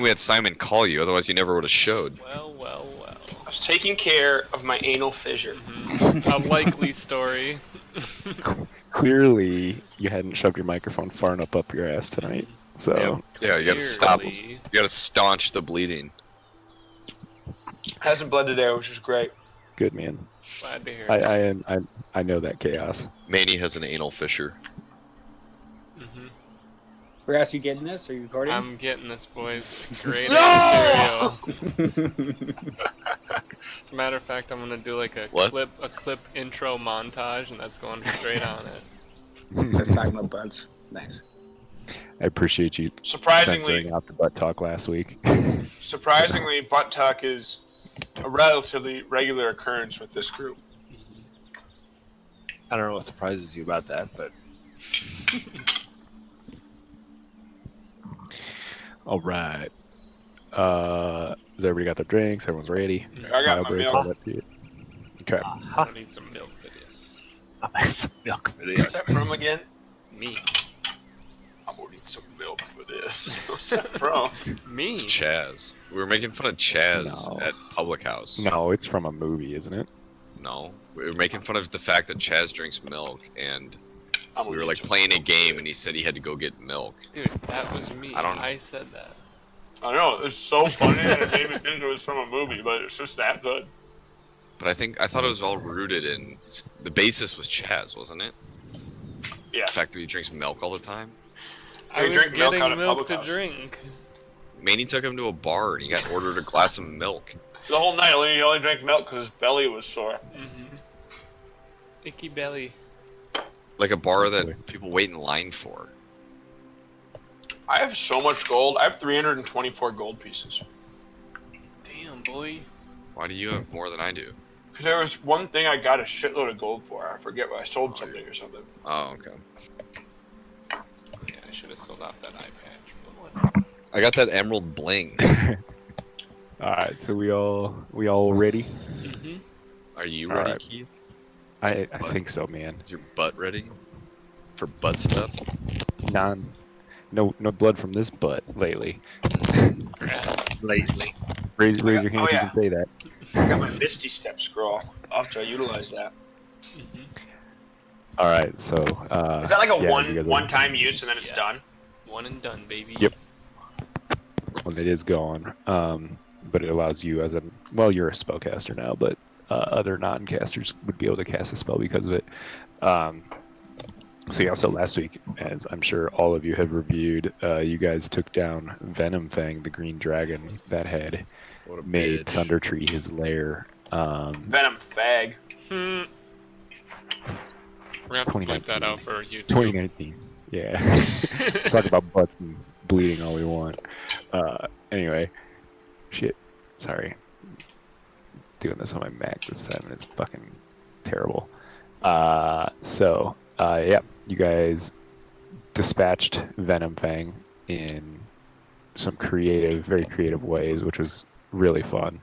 we had Simon call you, otherwise you never would have showed. Well. I was taking care of my anal fissure. A likely story. Clearly, you hadn't shoved your microphone far enough up your ass tonight. So Yeah, you gotta stop. Clearly. You gotta staunch the bleeding. Hasn't bled today, which is great. good, man. Glad to hear it. I know that chaos. Manny has an anal fissure. Grass, you getting this? Are you recording? I'm getting this, boys. Great material. As a matter of fact, I'm gonna do like a clip intro montage, and that's going straight on it. Let's talk about butts. Nice. I appreciate you Surprisingly, censoring out the butt talk last week. surprisingly, butt talk is a relatively regular occurrence with this group. I don't know what surprises you about that, but All right. Has everybody got their drinks? Everyone's ready? I got Bio my breaks, milk. all that shit. Okay. I need some milk for this. I'm having some milk for What's this. that from again? Me. I'm gonna need some milk for this. What's that from? Me. It's Chaz. We were making fun of Chaz No. at Public House. No, it's from a movie, isn't it? No. We were making fun of the fact that Chaz drinks milk, and I'm gonna we were need like some playing a milk. game, and he said he had to go get milk. Dude, that was me. I don't know. I said that. I know, it's so funny that it made me think it was from a movie, but it's just that good. But I thought it was all rooted in the basis was Chaz, wasn't it? Yeah. The fact that he drinks milk all the time. I We was drink milk getting out of milk Public to House. drink. Manny took him to a bar, and he got ordered a glass of milk. The whole night, he only drank milk because his belly was sore. Icky belly. Like a bar that people wait in line for. I have so much gold. I have 324 gold pieces. Damn, boy. Why do you have more than I do? Because there was one thing I got a shitload of gold for. I forget what I sold something or something. Oh, okay. Yeah, I should have sold off that eye patch. But whatever. I got that emerald bling. All right, so we all ready? Are you All ready, right. Keith? I think so, man. Is your butt ready? For butt stuff? No blood from this butt lately. Lately. Raise your hand Oh, if you yeah. can say that. I got my Misty Step scroll. I'll have to utilize that. All right, so Is that like a yeah, as you guys are- one-time use and then it's done? One and done, baby. Yep. Well, it is gone, but it allows you as you're a spellcaster now, but other non-casters would be able to cast a spell because of it. So yeah, so last week, as I'm sure all of you have reviewed, you guys took down Venom Fang, the green dragon that had What a made bitch. Thunder Tree his lair. Venom fag. We're gonna have to bleep that 2019. out for YouTube. 2019. Yeah. Talk about butts and bleeding all we want. Anyway, shit. Sorry. Doing this on my Mac this time and it's fucking terrible. Yeah, you guys dispatched Venom Fang in some very creative ways, which was really fun.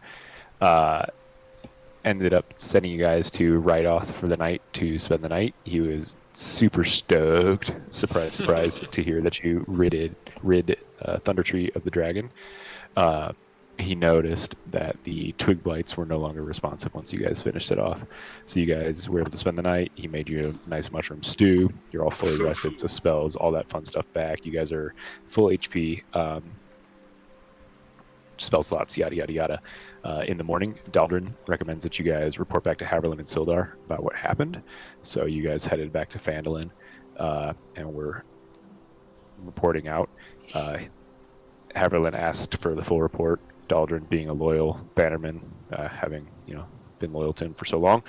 Ended up sending you guys to ride off for the night to spend the night. He was super stoked, surprise, surprise, to hear that you rid Thunder Tree of the dragon. He noticed that the twig blights were no longer responsive once you guys finished it off. So you guys were able to spend the night. He made you a nice mushroom stew. You're all fully rested, so spells, all that fun stuff back. You guys are full HP. Spell slots, yada, yada, yada. In the morning, Daldrin recommends that you guys report back to Haverlin and Sildar about what happened. So you guys headed back to Phandalin, and we're reporting out. Haverlin asked for the full report. Daldrin, being a loyal bannerman, having been loyal to him for so long,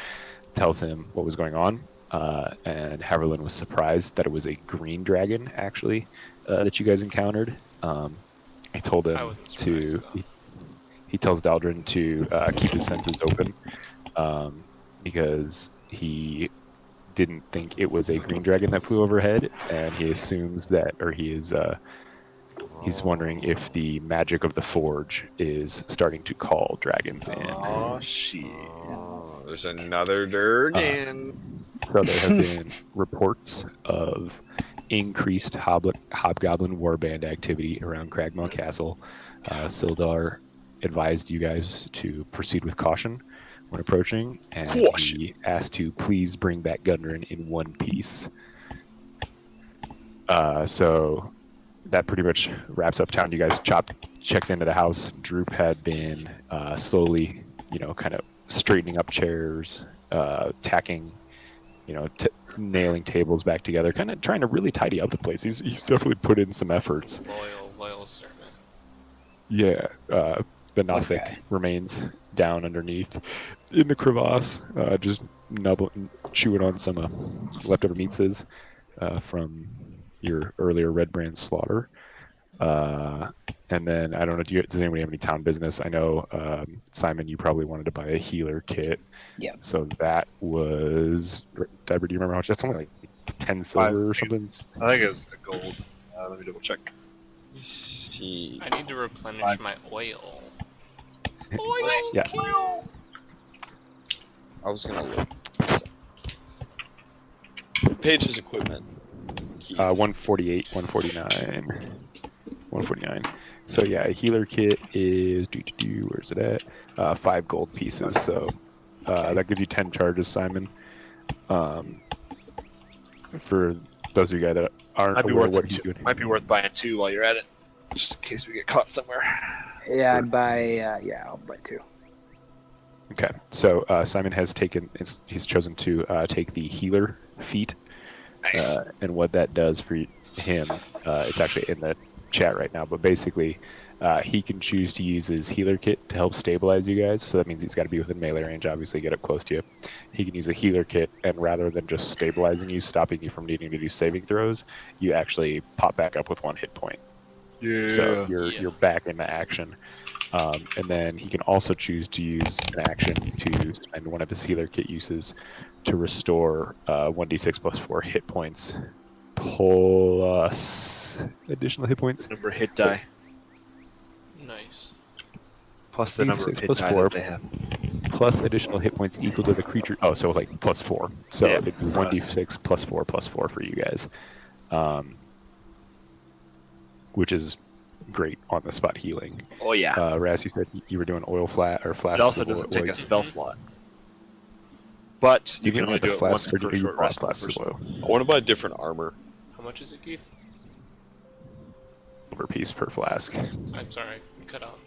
tells him what was going on. And Haverlin was surprised that it was a green dragon, actually, that you guys encountered. I told him I wasn't to. surprised, He tells Daldrin to keep his senses open because he didn't think it was a green dragon that flew overhead, and he assumes that, or he's wondering if the magic of the forge is starting to call dragons in. Oh shit. Oh, there's another Durgan. So there have been reports of increased hobgoblin warband activity around Cragmaw Castle. Sildar advised you guys to proceed with caution when approaching, and Caution. he asked to please bring back Gundren in one piece. So that pretty much wraps up town. You guys checked into the house. Droop had been slowly, kind of straightening up chairs, tacking, nailing tables back together, kind of trying to really tidy up the place. He's definitely put in some efforts. Loyal servant. Yeah, the Nothic Okay. remains down underneath in the crevasse, just chewing on some leftover meatses from your earlier Red Brand slaughter. And then I don't know, does anybody have any town business? I know, Simon, you probably wanted to buy a healer kit. Yeah. So that was, Deborah, do you remember how much? That's only like 10 silver or something. I think it was a gold. Let me double check. See. I need to replenish my oil. Yeah. I was gonna look. Page's equipment. Keith. 148, 149, 149. So yeah, a healer kit is where's it at? 5 gold pieces. So that gives you 10 charges, Simon. For those of you guys that aren't Might be aware worth what it. he's doing. Might be worth buying 2 while you're at it, just in case we get caught somewhere. Yeah, I'd buy. I'll buy 2. Okay, so Simon has he's chosen to take the healer feat. Nice. And what that does for him, it's actually in the chat right now, but basically he can choose to use his healer kit to help stabilize you guys. So that means he's got to be within melee range, obviously get up close to you. He can use a healer kit, and rather than just stabilizing you, stopping you from needing to do saving throws, you actually pop back up with 1 hit point. Yeah. So you're back into action. And then he can also choose to use an action to spend one of his healer kit uses to restore 1d6 plus 4 hit points plus additional hit points. Number of hit die Nice. plus the number of 6 hit plus die 4. that they have. Plus additional hit points equal to the creature. Oh, so like plus 4. So Yeah, it'd be 1d6 plus 4 for you guys. Which is great on the spot healing. Oh yeah. Raz, you said you were doing oil flat or flask. It also doesn't take a spell slot. But Do you can only do it once or per do you short want rest. flask of oil? I want to buy different armor. How much is it, Keith? Silver piece per flask. I'm sorry, you cut out.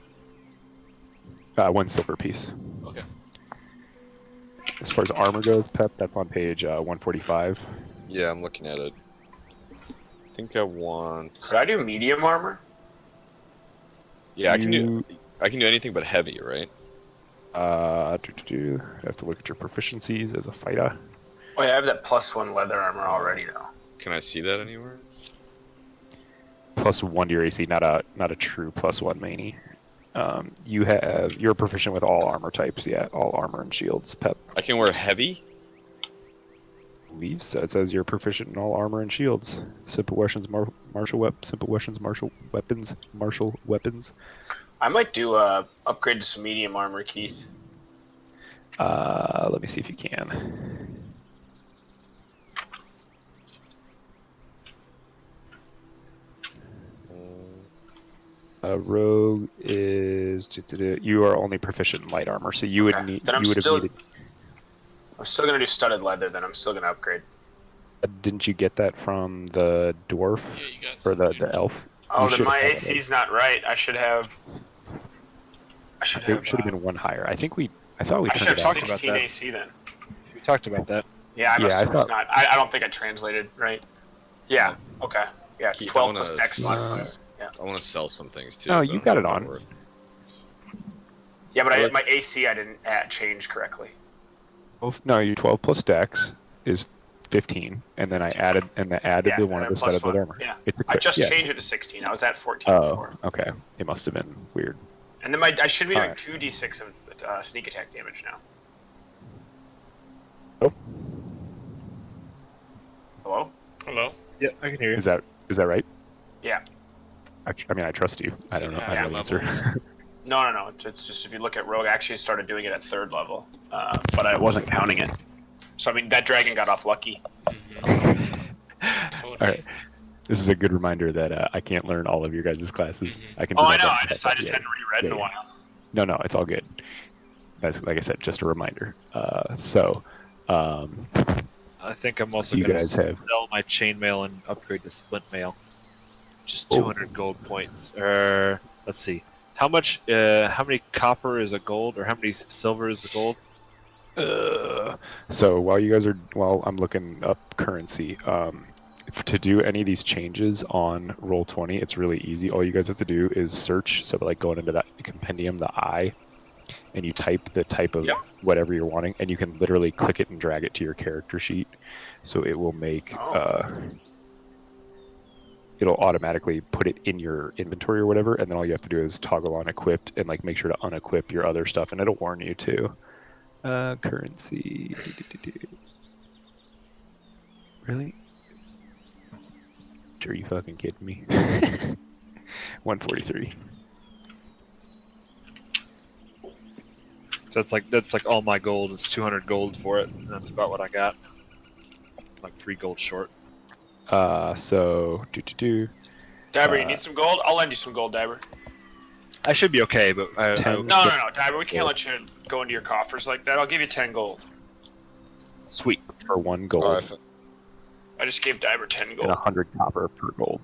1 silver piece. Okay. As far as armor goes, Pep, that's on page 145. Yeah, I'm looking at it. I think I want. Could I do medium armor? Yeah, I can do anything but heavy, right? I have to look at your proficiencies as a fighter. Oh yeah, I have that +1 leather armor already though. Can I see that anywhere? +1 to your AC, not a true +1 mani. You're proficient with all armor types, yeah, all armor and shields, Pep. I can wear heavy. Believes so. It says you're proficient in all armor and shields. Simple weapons, martial weapons. I might do upgrade to some medium armor, Keith. Let me see if you can. Rogue is you are only proficient in light armor, so you would Okay. need. Then I'm you would still- have needed. I'm still gonna do studded leather. Then I'm still gonna upgrade. Didn't you get that from the dwarf Yeah, you got or something. the elf? Oh, You then should my have AC's not right. I should have. It should have been 1 higher. I thought we I should turned have it out. talked about 16 that. AC then. We talked about that. Yeah, I must I have thought- not. I don't think I translated right. Yeah. Okay. Yeah, it's Keith, 12 I plus wanna dex s- mod. Yeah. I want to sell some things too. No, but you I don't got know it what on. they're worth. Yeah, but Really? my AC I didn't change correctly. No, your 12 plus dex is 15, and then I added Yeah, the one and of the plus studded one. armor. Yeah. It's a I crit, just yeah. changed it to 16. I was at 14 Oh, before. okay. It must have been weird. And then I should be doing Alright. 2d6 of sneak attack damage now. Oh, Hello? Hello? Yeah, I can hear you. is that right? Yeah. I mean, I trust you. I don't know. I don't know the Yeah, answer. No. It's just if you look at Rogue, I actually started doing it at 3rd level, but I wasn't counting it. So I mean, that dragon got off lucky. Totally. All right. This is a good reminder that I can't learn all of your guys' classes. I can. Do Oh, my I know. best, I just but hadn't reread in a while. No, it's all good. That's, like I said, just a reminder. I think I'm also you going to guys have- sell my chainmail and upgrade to splint mail. Just 200 gold points. Let's see. How much? How many copper is a gold, or how many silver is a gold? So while I'm looking up currency, to do any of these changes on Roll20, it's really easy. All you guys have to do is search. So like going into that compendium, the I, and you type the type of whatever you're wanting, and you can literally click it and drag it to your character sheet. So it will make it'll automatically put it in your inventory or whatever, and then all you have to do is toggle on equipped and like make sure to unequip your other stuff, and it'll warn you too. Currency. Really? Sure you fucking kidding me? 143. So that's like all my gold. It's 200 gold for it. And that's about what I got. Like 3 gold short. So Dabber, you need some gold? I'll lend you some gold, Dabber. I should be okay, but No, Dabber, we can't let you go into your coffers like that. I'll give you 10 gold. Sweet. For 1 gold. I just gave Dabber 10 gold. And 100 copper per gold.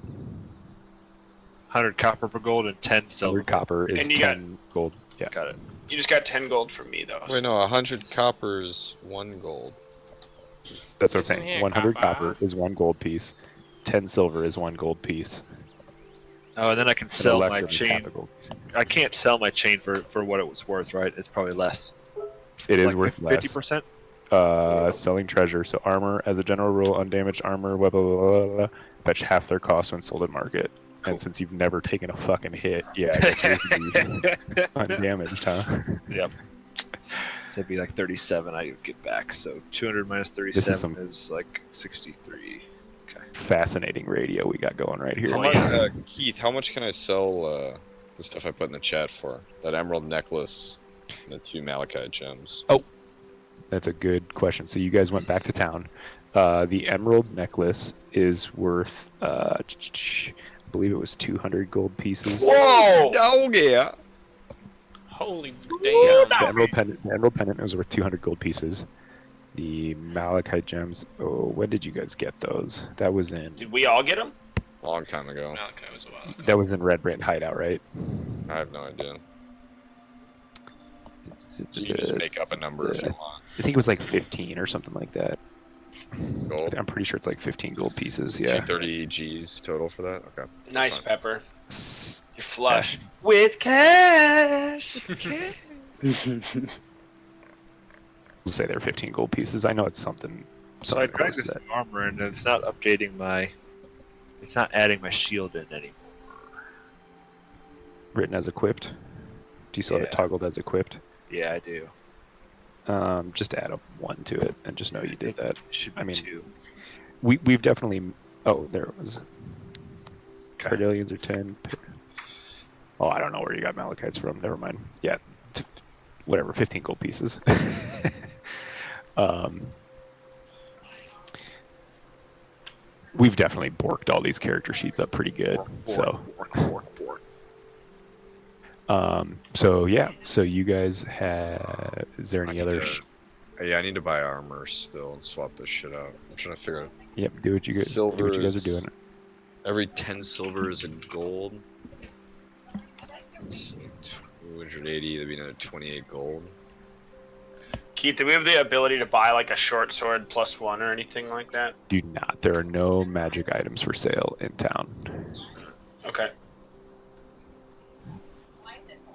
100 copper per gold and 10 silver. 100 copper is 10 gold. Yeah, got it. You just got 10 gold from me, though. Wait, no, 100 coppers, 1 gold. that's what I'm Isn't saying. here 100 copper? copper is 1 gold piece. 10 silver is 1 gold piece. Oh, and then I can And sell my electrum is half chain. a gold piece. I can't sell my chain for what it was worth, right? It's probably less. It is like worth less. 50%? Selling treasure. So armor, as a general rule, undamaged armor, blah, blah, blah, blah, blah, fetch half their cost when sold at market. Cool. And since you've never taken a fucking hit, yeah, I guess yours would be undamaged, huh? Yep. So it'd be like 37 I would get back. So 200 minus This is 37 is like 63. Okay. Fascinating radio we got going right here. How much, Keith, how much can I sell the stuff I put in the chat for? That emerald necklace and the 2 malachite gems. That's a good question. So you guys went back to town. The emerald necklace is worth, I believe it was 200 gold pieces. Whoa! Oh, yeah! Holy damn. The emerald pendant was worth 200 gold pieces. The malachite gems. Oh, when did you guys get those? That was in. Did we all get them? Long time ago. Malachi was a while ago. That was in Red Brand Hideout, right? I have no idea. So you can just make up a number if you want. I think it was like 15 or something like that. Gold? I'm pretty sure it's like 15 gold pieces. Yeah. 230 G's total for that? Okay. Nice, fine. Pepper. You're flush. With cash! We'll say they're 15 gold pieces. I know it's something. So I something tried close to this that. armor and it's not updating my. It's not adding my shield in anymore. Written as equipped. Do you still have it Yeah. toggled as equipped? Yeah, I do. Just add a 1 to it and just know you did that. It should be I mean, 2. We've definitely. Oh, there it was. Okay. Cardillions are 10. Oh, I don't know where you got Malachites from. Never mind. Yeah, whatever. 15 gold pieces. We've definitely borked all these character sheets up pretty good. So yeah. So you guys have. Is there any other? Yeah, I need to buy armor still and swap this shit out. I'm trying to figure out. Yep. Do what you guys. Do Silver what you guys is- are doing. Every 10 silver is a gold. So 280, that'd be another 28 gold. Keith, do we have the ability to buy like a short sword +1 or anything like that? Do not. There are no magic items for sale in town. Okay.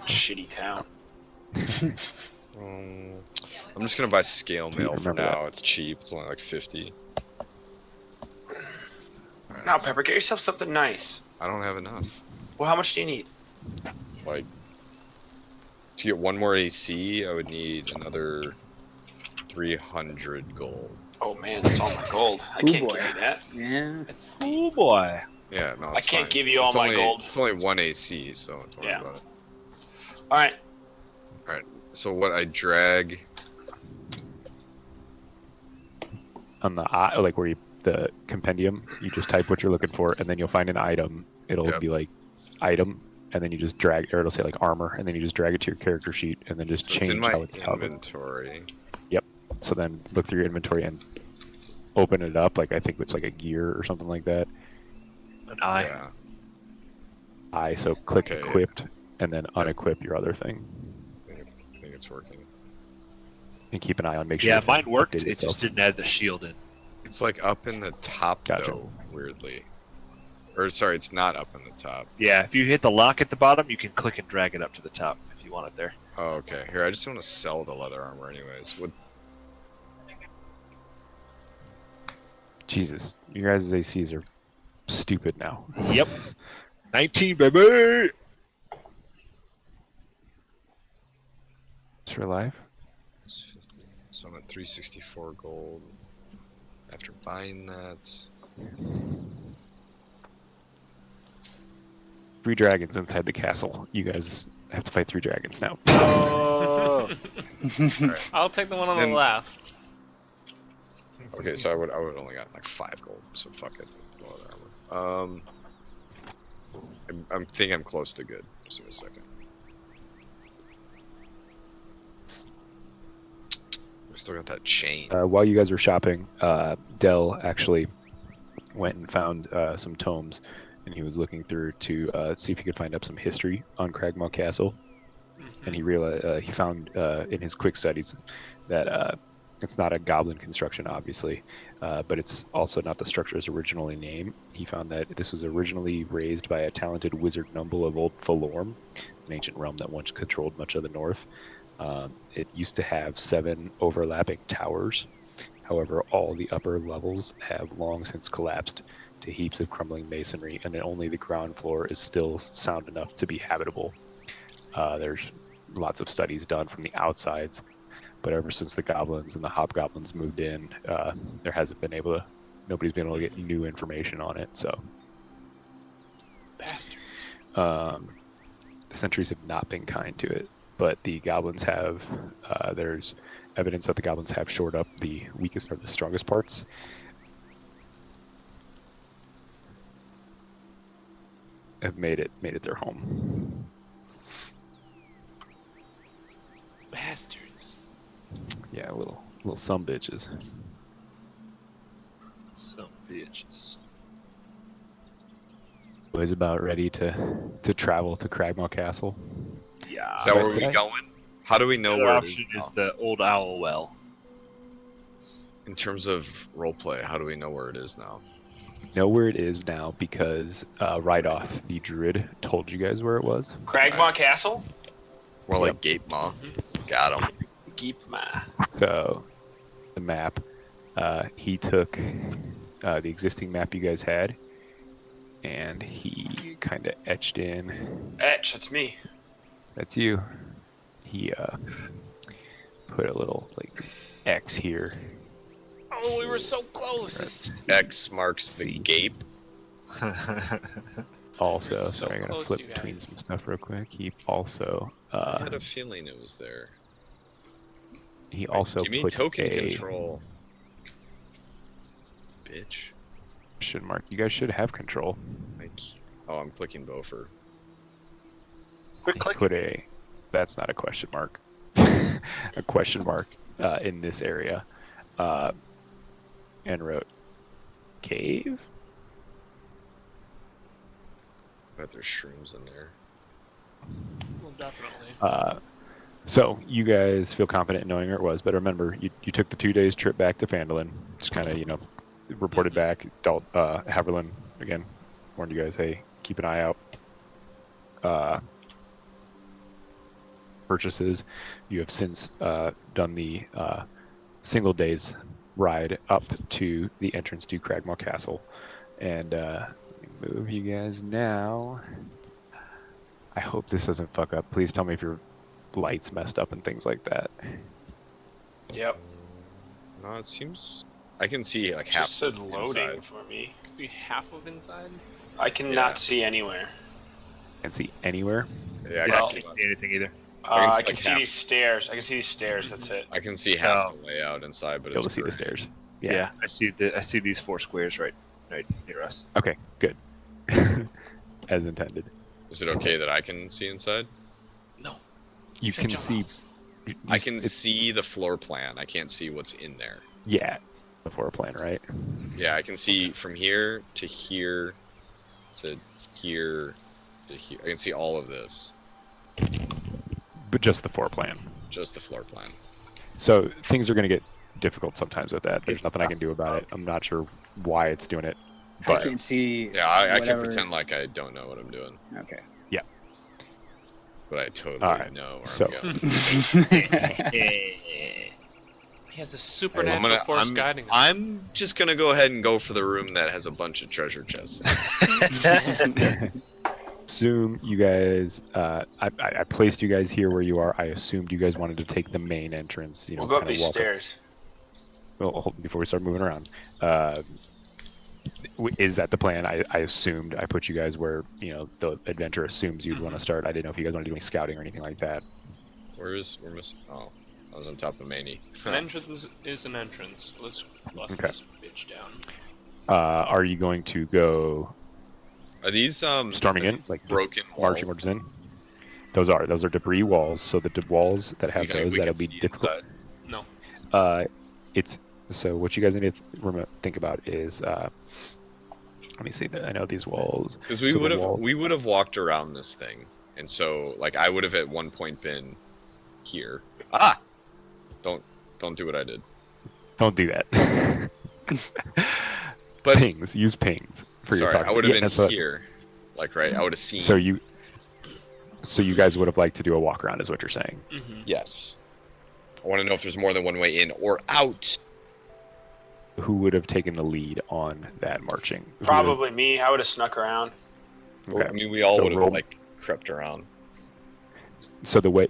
Shitty town. I'm just gonna buy scale mail for remember now. that. It's cheap. It's only like 50. Now, Pepper, get yourself something nice. I don't have enough. Well, how much do you need? Like, to get 1 more AC, I would need another 300 gold. Oh man, that's all my gold. I Ooh, can't boy. give you that. Yeah. That's Oh boy. Yeah, no, I it's can't fine. give you all It's my only- gold. It's only 1 AC, so don't worry Yeah. about it. all right. So what I drag... On the eye, like where you the compendium. You just type what you're looking for, and then you'll find an item. It'll Yep. be like item, and then you just drag, or it'll say like armor, and then you just drag it to your character sheet, and then just So it's change in my how it's covered. inventory. So then look through your inventory and open it up. Like I think it's like a gear or something like that. An eye. Yeah. So click Okay. equipped, and then unequip your other thing, I think it's working. and keep an eye on. Make sure. Yeah, your thing mine worked. updated It itself. just didn't add the shield in. It's like up in the top Gotcha. though, weirdly. Or sorry, it's not up in the top. Yeah, if you hit the lock at the bottom, you can click and drag it up to the top if you want it there. Oh, okay. Here, I just want to sell the leather armor anyways. What? Jesus, you guys' ACs are stupid now. Yep. 19, baby! It's for life. It's 50. So I'm at 364 gold. After buying that, 3 dragons inside the castle. You guys have to fight 3 dragons now. Oh! I'll take the one on Then- the left. okay, so I would only got like 5 gold. So fuck it. Leather armor. I'm think I'm close to good. Just in a second. I still got that chain. While you guys were shopping, Dell actually went and found some tomes, and he was looking through to see if he could find up some history on Cragmaw Castle. And he realized he found in his quick studies that it's not a goblin construction, obviously, but it's also not the structure as originally named. He found that this was originally raised by a talented wizard noble of Old Falorm, an ancient realm that once controlled much of the north. It used to have 7 overlapping towers. However, all the upper levels have long since collapsed to heaps of crumbling masonry, and only the ground floor is still sound enough to be habitable. There's lots of studies done from the outsides, but ever since the goblins and the hobgoblins moved in, there hasn't been able to. Nobody's been able to get new information on it. So, Bastards. the sentries have not been kind to it, but the goblins have. There's evidence that the goblins have shored up the weakest or the strongest parts. Have made it their home. Bastards. Yeah, little some bitches. Some bitches. Was about ready to travel to Cragmaw Castle. Yeah. Is that where did we I- going? How do we know The where other it is option now? is the old owl well. In terms of roleplay, how do we know where it is now? Know where it is now because right off the druid told you guys where it was. Cragmaw Castle? More like Gate Maw. Got him. Geepma. So the map, he took the existing map you guys had, and he kind of etched in. Etch, that's me. That's you. He put a little like X here. Oh, we were so close. X marks the gape. Also, You're so sorry, I'm gonna close, flip you between guys. some stuff real quick. He also I had a feeling it was there. he also Give me put token a control. Bitch. question mark. You guys should have control. Oh, I'm clicking Beaufort. Quick He click. put a. That's not a question mark. A question mark in this area, and wrote cave. Bet there's shrooms in there. Well, definitely. So you guys feel confident in knowing where it was, but remember, you took the 2 days trip back to Phandalin. Just kind of, reported back. Haverlin, again, warned you guys, hey, keep an eye out. Purchases. You have since done the single day's ride up to the entrance to Cragmaw Castle. And let me move you guys now. I hope this doesn't fuck up. Please tell me if your lights messed up and things like that. Yep. No, it seems I can see like half Just said the loading inside. for me. Can see half of inside. I cannot Yeah. see anywhere. Can't see anywhere. Yeah, I Yeah, can I see. can't see anything either. I can see, I like, can see half. these stairs. I can see these stairs. That's it. I can see half Oh. the layout inside, but Be able it's to see the green. stairs. Yeah, I see these 4 squares right near us. Okay, good. As intended. Is it okay that I can see inside? No. You Shut can your see. mouth. I can see the floor plan. I can't see what's in there. Yeah, the floor plan, right? Yeah, I can see from here to here to here to here. I can see all of this. But just the floor plan. Just the floor plan. So things are going to get difficult sometimes with that. There's nothing I can do about it. I'm not sure why it's doing it, I but can't see. Yeah, I can whatever- pretend like I don't know what I'm doing, Okay. but I totally Alright, know where so- I'm going. He has a supernatural I'm gonna- force I'm- guiding him. I'm just gonna go ahead and go for the room that has a bunch of treasure chests. assume you guys. I placed you guys here where you are. I assumed you guys wanted to take the main entrance. You know, We'll go up kinda these walk up- stairs. Well, before we start moving around, is that the plan? I assumed I put you guys where the adventure assumes you'd want to start. I didn't know if you guys wanted to do any scouting or anything like that. We're missing. Oh, I was on top of Manny. An entrance is an entrance. Let's bust Okay. this bitch down. Are you going to go Are these storming in, like just broken marching walls? orders in? Those are debris walls. So the walls that have those, We that'll can be see difficult. inside. No. It's so what you guys need to think about is. Let me see. I know these walls. Because we So the would have wall- walked around this thing, and so like I would have at one point been here. Ah, don't do what I did. Don't do that. But pings. Use pings for your sorry, talk. I would have Yeah, been that's what- here, like right. I would have seen. So you guys would have liked to do a walk around, is what you're saying? Mm-hmm. Yes. I want to know if there's more than one way in or out. Who would have taken the lead on that marching? Who would've- Probably me. I would have snuck around. Okay. I mean, we all So would have roll- like crept around. So the way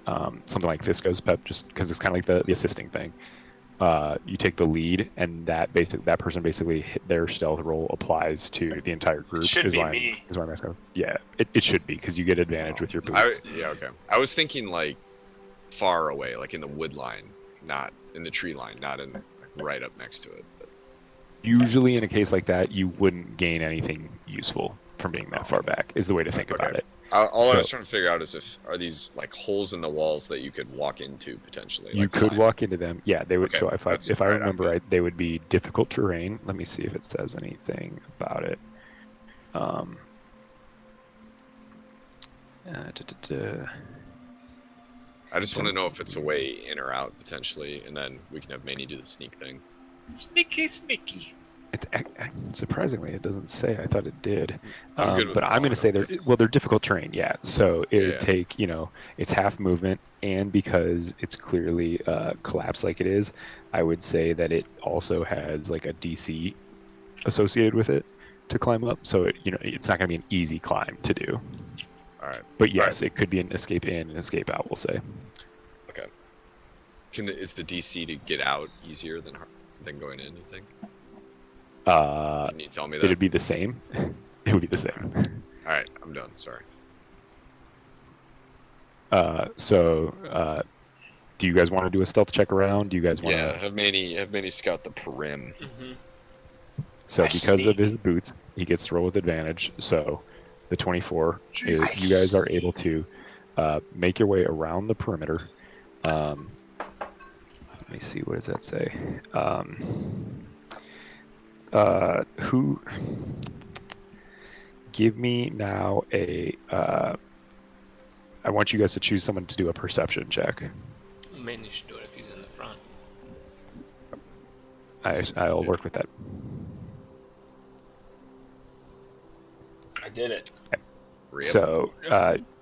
something like this goes, Pep, just because it's kind of like the assisting thing. You take the lead, and that person basically their stealth roll applies to the entire group. should is be why me. Is why I'm asking. Yeah, it should be because you get advantage with your boots. Yeah, okay. I was thinking like far away, like in the wood line, not in the tree line, not in right up next to it. But Usually, in a case like that, you wouldn't gain anything useful from being that far back. Is the way to think about Okay. it. all I was So- trying to figure out is are these like holes in the walls that you could walk into potentially? You like, could climb? walk into them. Yeah, they would. Okay, So if I that's- if I alright, I'm remember good. right, they would be difficult terrain. Let me see if it says anything about it. I just want to know if it's a way in or out potentially, and then we can have Manny do the sneak thing. Sneaky. Surprisingly, it doesn't say. I thought it did. I'm good with but I'm going to say they're difficult terrain. Yeah. So it would Yeah. take it's half movement, and because it's clearly collapsed like it is, I would say that it also has like a DC associated with it to climb up. So it's not going to be an easy climb to do. All right. But yes, it could be an escape in and escape out. We'll say. Okay. Is the DC to get out easier than going in? You think? Can you tell me that? It'd be the same. It would be the same. All right, I'm done. Sorry. Do you guys want to do a stealth check around? Do you guys want to? Yeah, have Manny scout the perim. Mm-hmm. So I because of see. his boots, he gets to roll with advantage. So the 24 is you guys are able to make your way around the perimeter. Let me see, what does that say? Who? Give me now a. I want you guys to choose someone to do a perception check. Manny should do it if he's in the front. I'll work with that. I did it. Rip. So,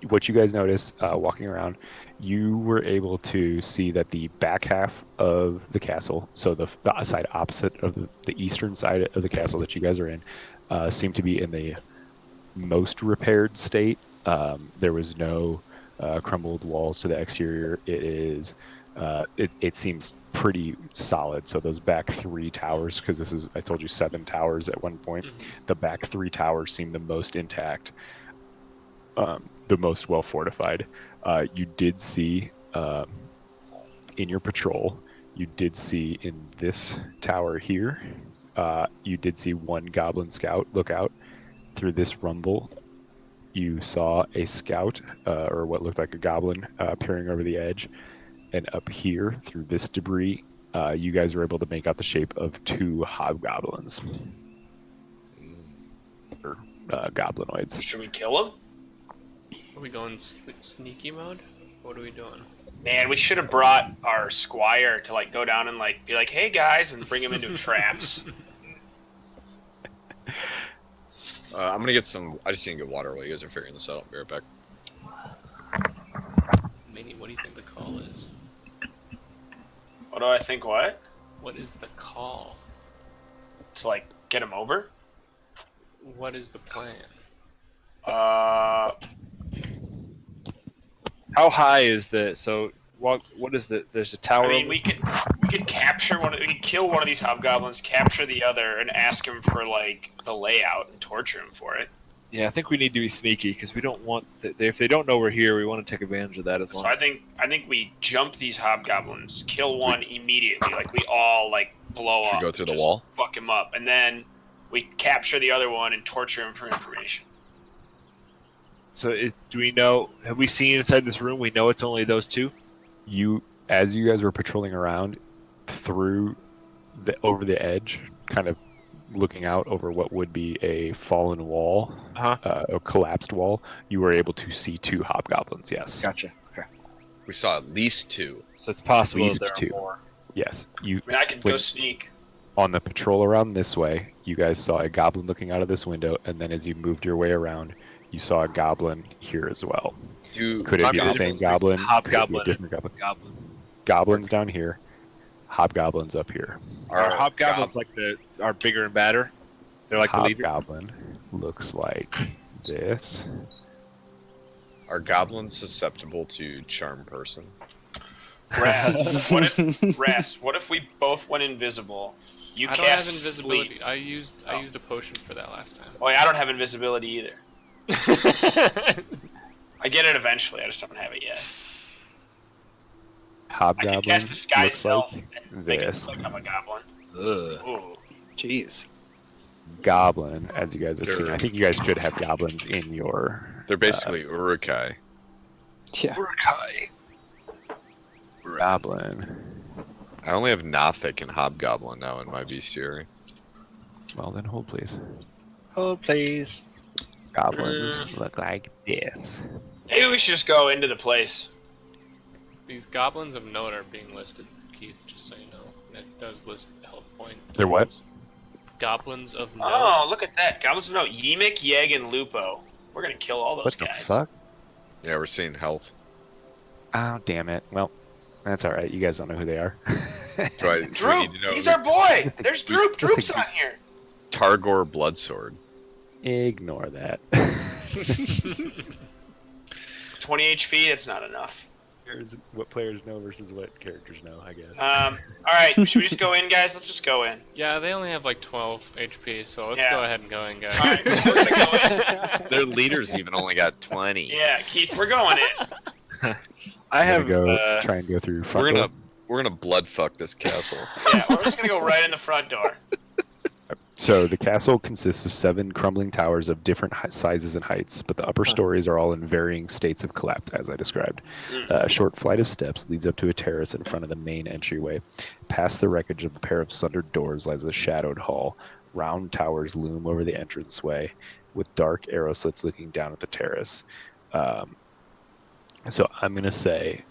what you guys notice walking around, you were able to see that the back half of the castle, so the side opposite of the eastern side of the castle that you guys are in, seemed to be in the most repaired state. There was no crumbled walls to the exterior. It seems pretty solid. So those back 3 towers, because I told you 7 towers at one point, the back 3 towers seem the most intact. The most well fortified. You did see in your patrol You did see in this tower here, you did see one goblin scout look out. Through this rumble, you saw a scout, or what looked like a goblin, peering over the edge. And up here, through this debris, you guys were able to make out the shape of 2 hobgoblins. Or goblinoids. Should we kill them? Are we going sneaky mode? What are we doing? Man, we should have brought our squire to like go down and like be like, "Hey guys," and bring him into traps. I'm gonna get some. I just need to get water while you guys are figuring this out. I'll be right back. Manny, what do you think the call is? What do I think? What? What is the call? To like get him over? What is the plan? How high is the so? What is the? There's a tower. I mean, we could capture one. We could kill one of these hobgoblins, capture the other, and ask him for like the layout and torture him for it. Yeah, I think we need to be sneaky because we don't want. If they don't know we're here, we want to take advantage of that as well. So I think we jump these hobgoblins, kill one immediately. Like we all like blow Should up. we go through the just wall? Fuck him up, and then we capture the other one and torture him for information. So do we know? Have we seen inside this room? We know it's only those 2. As you guys were patrolling around through over the edge, kind of looking out over what would be a fallen wall, a collapsed wall, you were able to see 2 hobgoblins. Yes. Gotcha. Okay. We saw at least 2. So it's possible At least there are 2. more. Yes. I mean, I could go sneak. On the patrol around this way, you guys saw a goblin looking out of this window, and then as you moved your way around, you saw a goblin here as well. Could it be the same goblin? Hobgoblin. Could it be a different goblin? Goblins down here, hobgoblins up here. Are hobgoblins are bigger and badder? They're like the leader. Hobgoblin looks like this. Are goblins susceptible to charm person? Ras, what if we both went invisible? You I don't have cast invisibility. sleep. I used a potion for that last time. Oh yeah, I don't have invisibility either. I get it eventually. I just don't have it yet. I Hobgoblin can cast disguise looks self like and make it this. look like I'm a goblin. Ugh. Ooh. Jeez. Goblin, as you guys have seen. I think you guys should have goblins in your. They're basically urukai. Yeah. Goblin. I only have Nothic and Hobgoblin now in my bestiary. Well, then hold please. Oh, please. Goblins look like this. Maybe we should just go into the place. These goblins of note are being listed, Keith, just so you know. It does list health point. They're what? Goblins of note. Oh, look at that. Goblins of note. Yemik, Yeg, and Lupo. We're gonna kill all those What the guys. fuck? Yeah, we're seeing health. Oh, damn it. Well, that's alright. You guys don't know who they are. Do we Droop! need to know He's who our boy! There's Droop! Listen, Droop's on here! Targor Bloodsword. Ignore that. 20 HP, that's not enough. What players know versus what characters know, I guess. Alright, should we just go in, guys? Let's just go in. Yeah, they only have like 12 HP, so let's Yeah. go ahead and go in, guys. Alright, we're gonna go in. Their leaders even only got 20. Yeah, Keith, we're going in. I have. go try and go through front door. We're gonna blood fuck this castle. Yeah, we're just gonna go right in the front door. So the castle consists of 7 crumbling towers of different sizes and heights, but the upper stories are all in varying states of collapse, as I described. A short flight of steps leads up to a terrace in front of the main entryway. Past the wreckage of a pair of sundered doors lies a shadowed hall. Round towers loom over the entranceway, with dark arrow slits looking down at the terrace. So I'm going to say,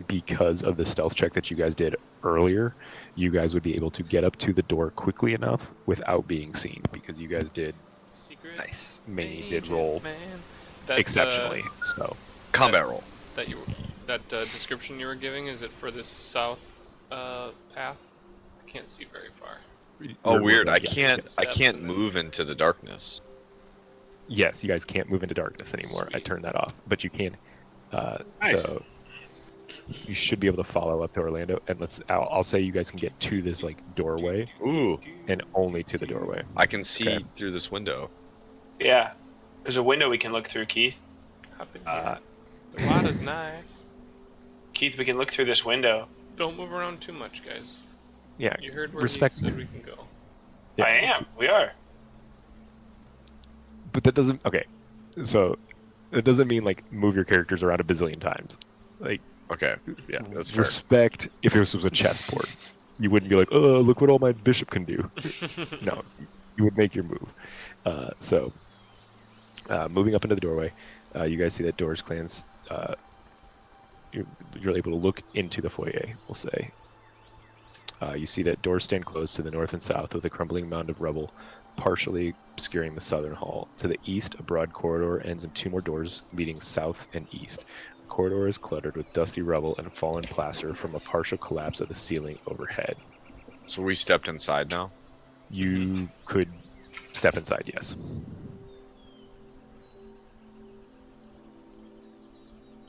because of the stealth check that you guys did earlier, you guys would be able to get up to the door quickly enough without being seen, because you guys did Secret nice. Manny did agent, roll man. That, exceptionally. So Combat roll. That description you were giving, is it for this south path? I can't see very far. Oh, We're weird. looking- I yeah, can't steps. move into the darkness. Yes, you guys can't move into darkness anymore. I Sweet. turned that off, but you can. Nice. So you should be able to follow up to Orlando, and I'll say you guys can get to this like doorway, Ooh, and only to the doorway. I can see Okay. through this window. Yeah. There's a window we can look through, Keith. Up in here. The water's nice. Keith, we can look through this window. Don't move around too much, guys. Yeah, You heard where respect. he said we can go. Yeah, I am. We are. But that doesn't. Okay, so it doesn't mean like move your characters around a bazillion times. Like Okay, yeah, that's fair. respect. If this was a chessboard, you wouldn't be like, oh, look what all my bishop can do. No, you would make your move. Moving up into the doorway, you guys see that Doors Clan's. You're able to look into the foyer. We'll say. You see that doors stand closed to the north and south with a crumbling mound of rubble partially obscuring the southern hall. To the east, a broad corridor ends in 2 more doors leading south and east. The corridor is cluttered with dusty rubble and fallen plaster from a partial collapse of the ceiling overhead. So we stepped inside now? You could step inside, yes.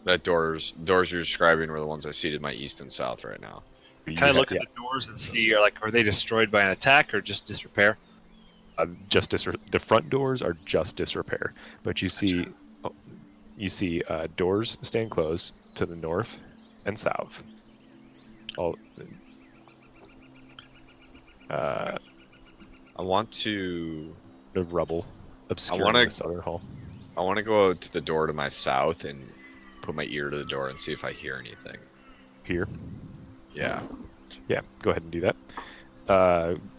That doors you're describing were the ones I see to my east and south right now. Can I look at the doors and see, like, are they destroyed by an attack or just disrepair? The front doors are just disrepair, but you see, doors stand closed to the north and south. All. I want to. The rubble obscuring the southern hall. I want to go to the door to my south and put my ear to the door and see if I hear anything. Here. Yeah. Yeah, go ahead and do that.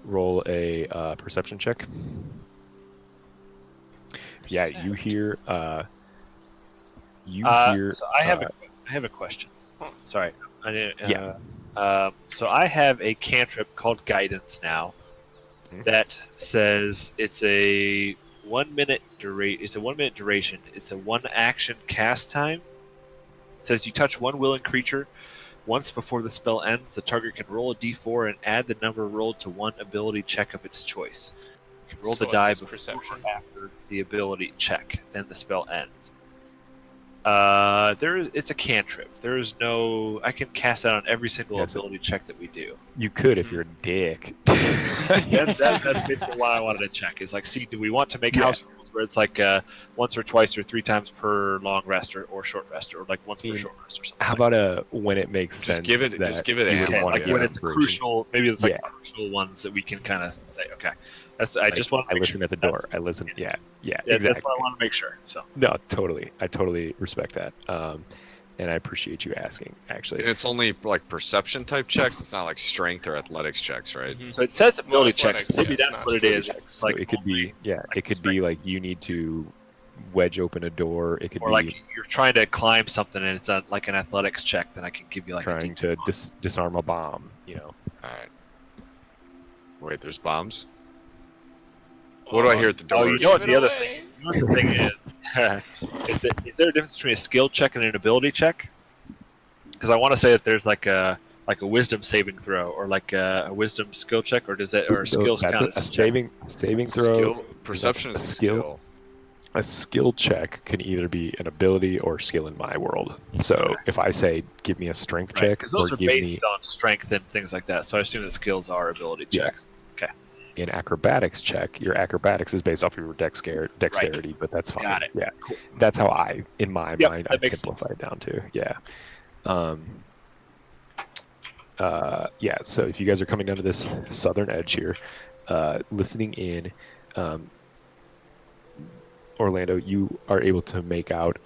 Roll a perception check. Yeah, you hear. So I have a question. Sorry. So I have a cantrip called Guidance now that says it's a 1 minute It's a 1 minute duration. It's a 1 action cast time. It says you touch one willing creature once before the spell ends. The target can roll a d4 and add the number rolled to one ability check of its choice. You can roll the die before or after the ability check. Then the spell ends. It's a cantrip. There is no. I can cast that on every single ability check that we do. You could if you're a dick. That's basically what I wanted to check. Is like, see, do we want to make house rules where it's like once or twice or 3 times per long rest or short rest, or like once per short rest or something? How about when it makes sense? Just give it a handle. like when it's crucial, maybe it's like crucial ones that we can kind of say, okay. That's I just want. I listen at the door. I listen. Yeah, exactly. That's what I want to make sure. So no, totally. I totally respect that, and I appreciate you asking. Actually, and it's only like perception type checks. It's not like strength or athletics checks, right? So it says ability checks. Maybe that's what it is. So like it could be. Yeah, it could be like you need to wedge open a door. It could or be like you're trying to climb something and it's like an athletics check. Then I can give you like trying to disarm a bomb. You know. All right. Wait, there's bombs. What do I hear at the door? Oh, you know what the other thing? You know what the thing is? Is there a difference between a skill check and an ability check? Because I want to say that there's like a wisdom saving throw or like a wisdom skill check, or does that or skills that's count? A saving throw. Skill, perception is a skill. A skill check can either be an ability or skill in my world. So if I say give me a strength check, because those or are give based me on strength and things like that. So I assume that skills are ability checks. Okay. An acrobatics check, your acrobatics is based off of your dexterity, but that's fine. Got it. Yeah, Cool. That's how in my mind, I simplify it down to. Yeah. So if you guys are coming down to this southern edge here, listening in, Orlando, you are able to make out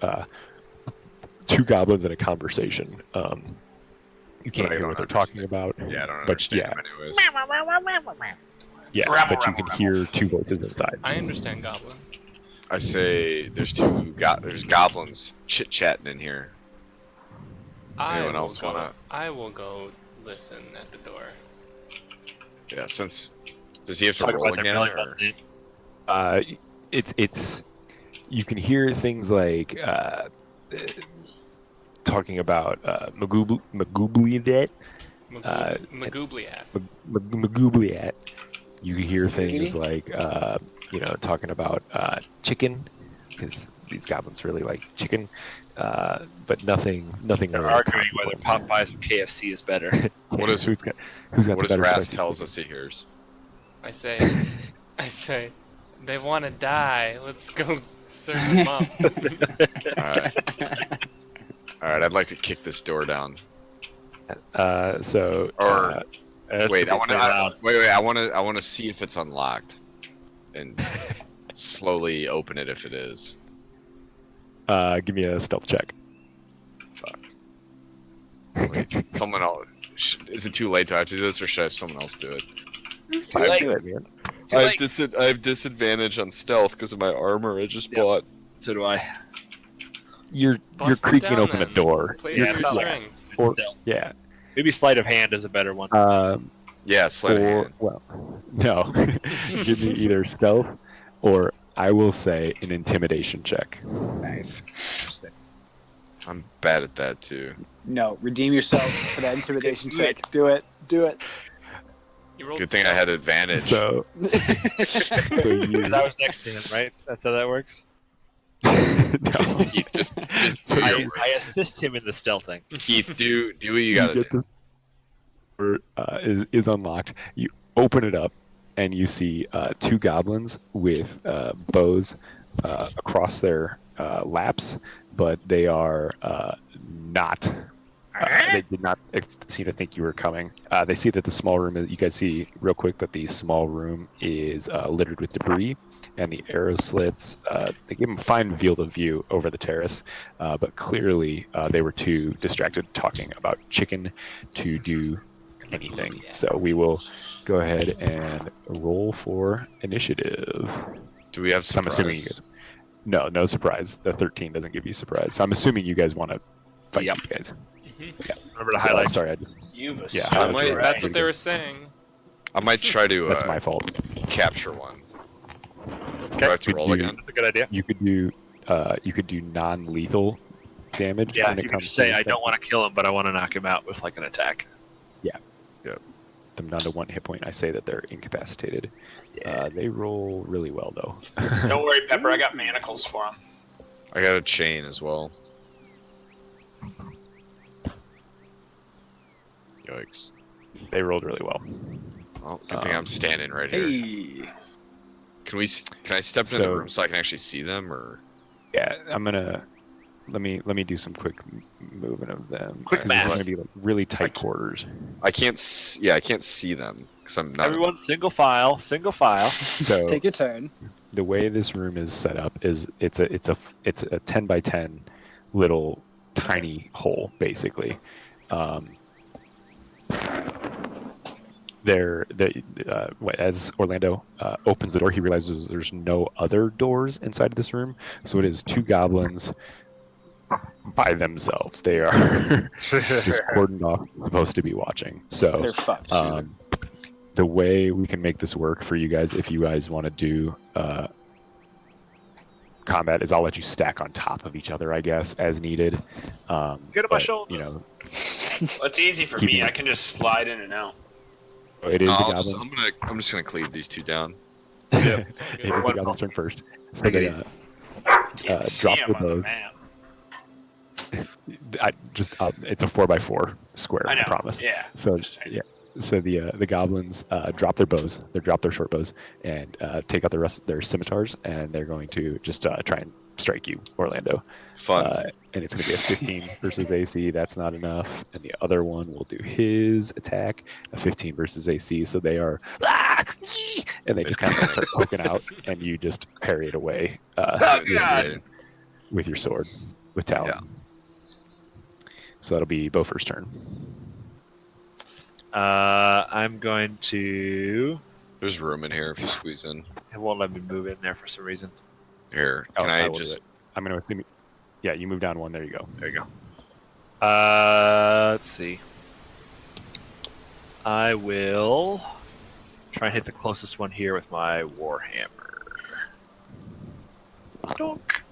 2 goblins in a conversation. You can't hear what they're talking about. Yeah, I don't understand them anyways. Yeah, but you can hear 2 voices inside. I understand Goblin. I say there's there's goblins chit-chatting in here. Anyone else wanna? I will go listen at the door. Yeah, does he have to roll again? Or? It's you can hear things like talking about Magoobliat. Magoobliat. You hear things like talking about chicken, because these goblins really like chicken, but nothing. They're really arguing whether Popeyes or KFC is better. What is who's got the better Raz spicy tells chicken? us he hears? I say, they want to die. Let's go serve them up. All right. I'd like to kick this door down. So. Or wait, I want to. wait. I want to see if it's unlocked, and slowly open it if it is. Give me a stealth check. Wait, someone else. Is it too late to have to do this, or should I have someone else do it? I do it, man. I have disadvantage on stealth because of my armor I just bought. So do I. You're Bust it creaking down, open a then. door. Play Yeah, your it's not like- strengths. Or, Stealth. yeah. Maybe sleight of hand is a better one. Yeah, sleight of hand. Well, no. Give me either stealth or I will say an intimidation check. Nice. I'm bad at that too. No, redeem yourself for that intimidation check. Do it. Do it. You rolled Good thing I had advantage. So, so you, Because I was next to him, right? That's how that works. no. Keith, just do your work. I assist him in the stealthing. Keith, do what you gotta get do. the door is unlocked. You open it up, and you see two goblins with bows across their laps, but they are not. They did not seem to think you were coming. They see that the small room. You guys see real quick that the small room is littered with debris, and the arrow slits. They give them a fine field of view over the terrace, but clearly they were too distracted talking about chicken to do anything. So we will go ahead and roll for initiative. Do we have So I'm assuming you surprise? guys. No surprise. The 13 doesn't give you surprise. So I'm assuming you guys want to fight Yep. these guys. Remember to So, highlight. sorry, You've Yeah, assumed I might- right. That's what they were saying. I might try to that's my fault. capture one. Okay. Do I have to Could roll you- again? That's a good idea. You could do non-lethal damage. Yeah, when it you can comes just to say I don't want to kill him, but I want to knock him out with like an attack. them down to 1 hit point. I say that they're incapacitated. They roll really well though. Don't worry, Pepper. I got manacles for him. I got a chain as well. Yikes. They rolled really well. Well, good thing I'm standing right here. Hey. Can I step into the So- room so I can actually see them, or Yeah, I'm gonna let me do some quick moving of them. Quick 'cause this is math. gonna be like really tight I can't- quarters. I can't? I can't see them because I'm not. Everyone, single file, single file. So Take your turn. the way this room is set up is it's a 10 by 10 little tiny hole basically. As Orlando opens the door, he realizes there's no other doors inside of this room, so it is two goblins by themselves. They are just cordoned off, supposed to be watching. So They're fucked. the way we can make this work for you guys, if you guys want to do combat, is I'll let you stack on top of each other, I guess, as needed. Get on my but, shoulders. You know, Well, it's easy for Keep me. it- I can just slide in and out. it is No, the I'll goblins. I'm just gonna cleave these two down. It is the goblins' turn first. So Take it they, easy. Can't see drop him the on the bows. map. It's a 4x4 square. I know. promise. Yeah. So Just saying. yeah, so the goblins drop their bows. They drop their short bows and take out the rest of their scimitars, and they're going to just try and strike you, Orlando. Fun. And it's going to be a 15 versus AC. That's not enough. And the other one will do his attack, a 15 versus AC. So they are, and they just kind of start poking out, and you just parry it away Oh, with, God. with your sword, with Talon. Yeah. So that'll be Bofer's turn. I'm going to. There's room in here if you squeeze in. It won't let me move in there for some reason. Here, Oh, can I will do just? it. I'm going to assume. Yeah, you move down one. There you go. There you go. Let's see. I will try and hit the closest one here with my warhammer. Donk.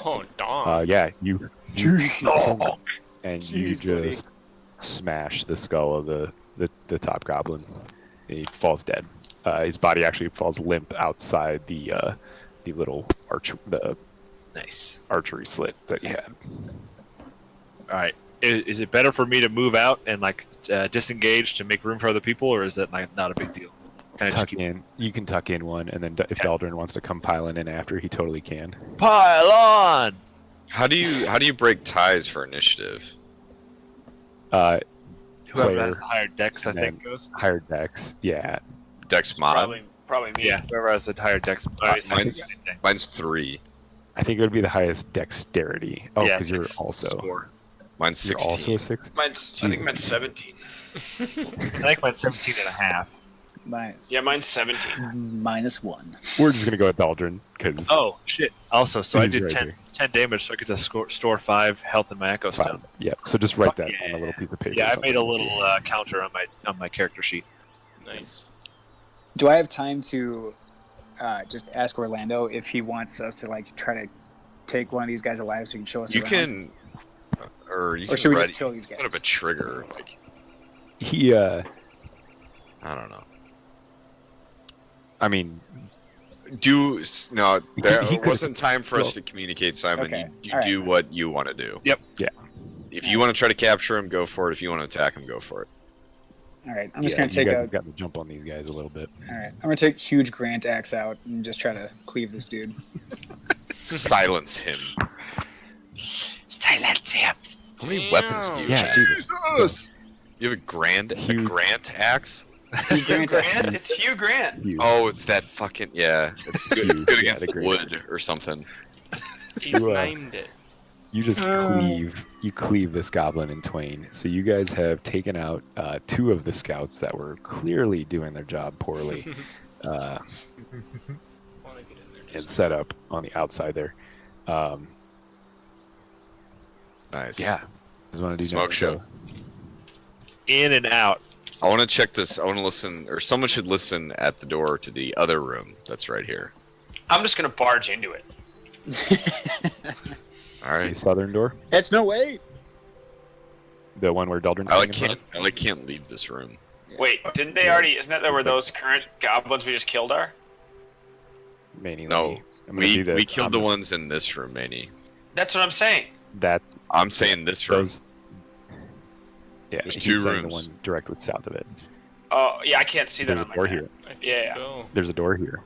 Oh, darn. Yeah, you Jeez. and you Jeez, buddy. just smash the skull of the top goblin. And he falls dead. His body actually falls limp outside the little Nice. archery slit that he had. All right. Is it better for me to move out and like disengage to make room for other people, or is that like not a big deal? Can I just Tuck keep in. You can tuck in one, and then if Okay. Daldrin wants to come piling in after, he totally can. pile on? How do you break ties for initiative? whoever player, has the higher dex, I and think, then goes. higher dex. Yeah, Dex mod. Probably me. Yeah, whoever has the higher dex. Mine's 3. I think it would be the highest dexterity. Oh, Yeah, because you're dex also score. Mine's you're 16. also a 6. I think mine's 17. I think mine's 17 and a half. Minus, Yeah, mine's 17. -1. We're just gonna go with Daldrin because Oh, shit. Also, so I He's did right 10, here. 10 damage, so I get to store 5 health in my Echo Stone. yeah. So just write that Yeah. on a little piece of paper. Yeah, or I made a something. little counter on my character sheet. Nice. Do I have time to just ask Orlando if he wants us to like try to take one of these guys alive so he can show us You around? can, or you Or can should we write- just kill these It's kind of guys? a trigger. Like He I don't know. I mean, No, there He could've- wasn't time for us to communicate, Simon. Okay. You All right. do what you want to do. Yep. Yeah. If you want to try to capture him, go for it. If you want to attack him, go for it. All right, I'm just yeah, gonna take you guys a. have got to jump on these guys a little bit. All right, I'm gonna take huge Grant axe out and just try to cleave this dude. Silence him. Silence him. How many weapons do you Yeah, have? Jesus. You have a Huge. Grant axe? Hugh Grant Grant? axe. It's Hugh Grant. Huge. Oh, it's that fucking It's good, Huge, good yeah, against the Grant wood or something. He's You, named it. You just cleave this goblin in twain. So you guys have taken out 2 of the scouts that were clearly doing their job poorly, Wanna get in there and just- set up on the outside there. Nice. Yeah, just want to do Smoke that, show. so- In and out. I want to check this. I want to listen, or someone should listen at the door to the other room that's right here. I'm just gonna barge into it. All The right. southern door, It's no way. the one where Daldrin's I like sitting in front can't leave this room. Wait, didn't they already? Isn't that where those current goblins we just killed are? of? Manny, No, I'm gonna do this. we killed the ones in this room, Manny. That's what I'm saying. That's I'm saying this room. those. Yeah, There's he's 2 saying rooms. the one directly south of it. Oh, yeah, I can't see that There's on a my door map. here. Yeah. Go. There's a door here.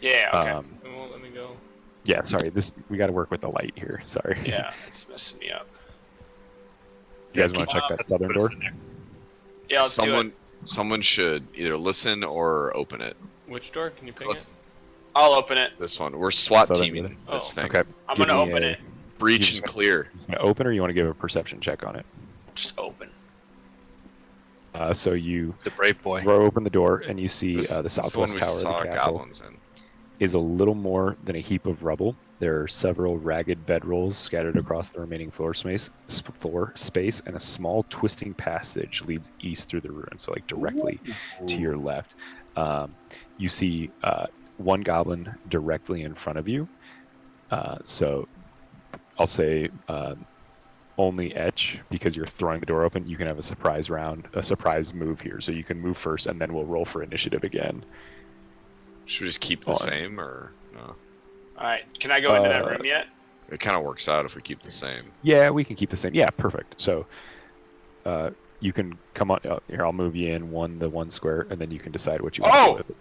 Yeah, okay. It won't let me go. Yeah, sorry. We got to work with the light here. Sorry. Yeah, it's messing me up. You guys want to check that southern Put us door? in there. Yeah, let's do it. Someone should either listen or open it. Which door? Can you ping Let's- it? I'll open it. This one. We're SWAT Southern teaming door. this Oh, thing. Okay. I'm give gonna me open a- it. Breach You and just- clear. You wanna open, or you want to give a perception check on it? Just open. So you The brave boy. throw open the door, and you see This- the this is southwest one we tower saw of the castle goblins in. is a little more than a heap of rubble. There are several ragged bedrolls scattered across the remaining floor space, and a small twisting passage leads east through the ruin. So, like directly to your left, you see one goblin directly in front of you. So, I'll say only etch, because you're throwing the door open. You can have a surprise move here. So you can move first, and then we'll roll for initiative again. Should we just keep the On. same or no? All right. Can I go into that room yet? It kind of works out if we keep the same. Yeah, we can keep the same. Yeah, perfect. So, you can come on here. I'll move you in the one square, and then you can decide what you want to do with it.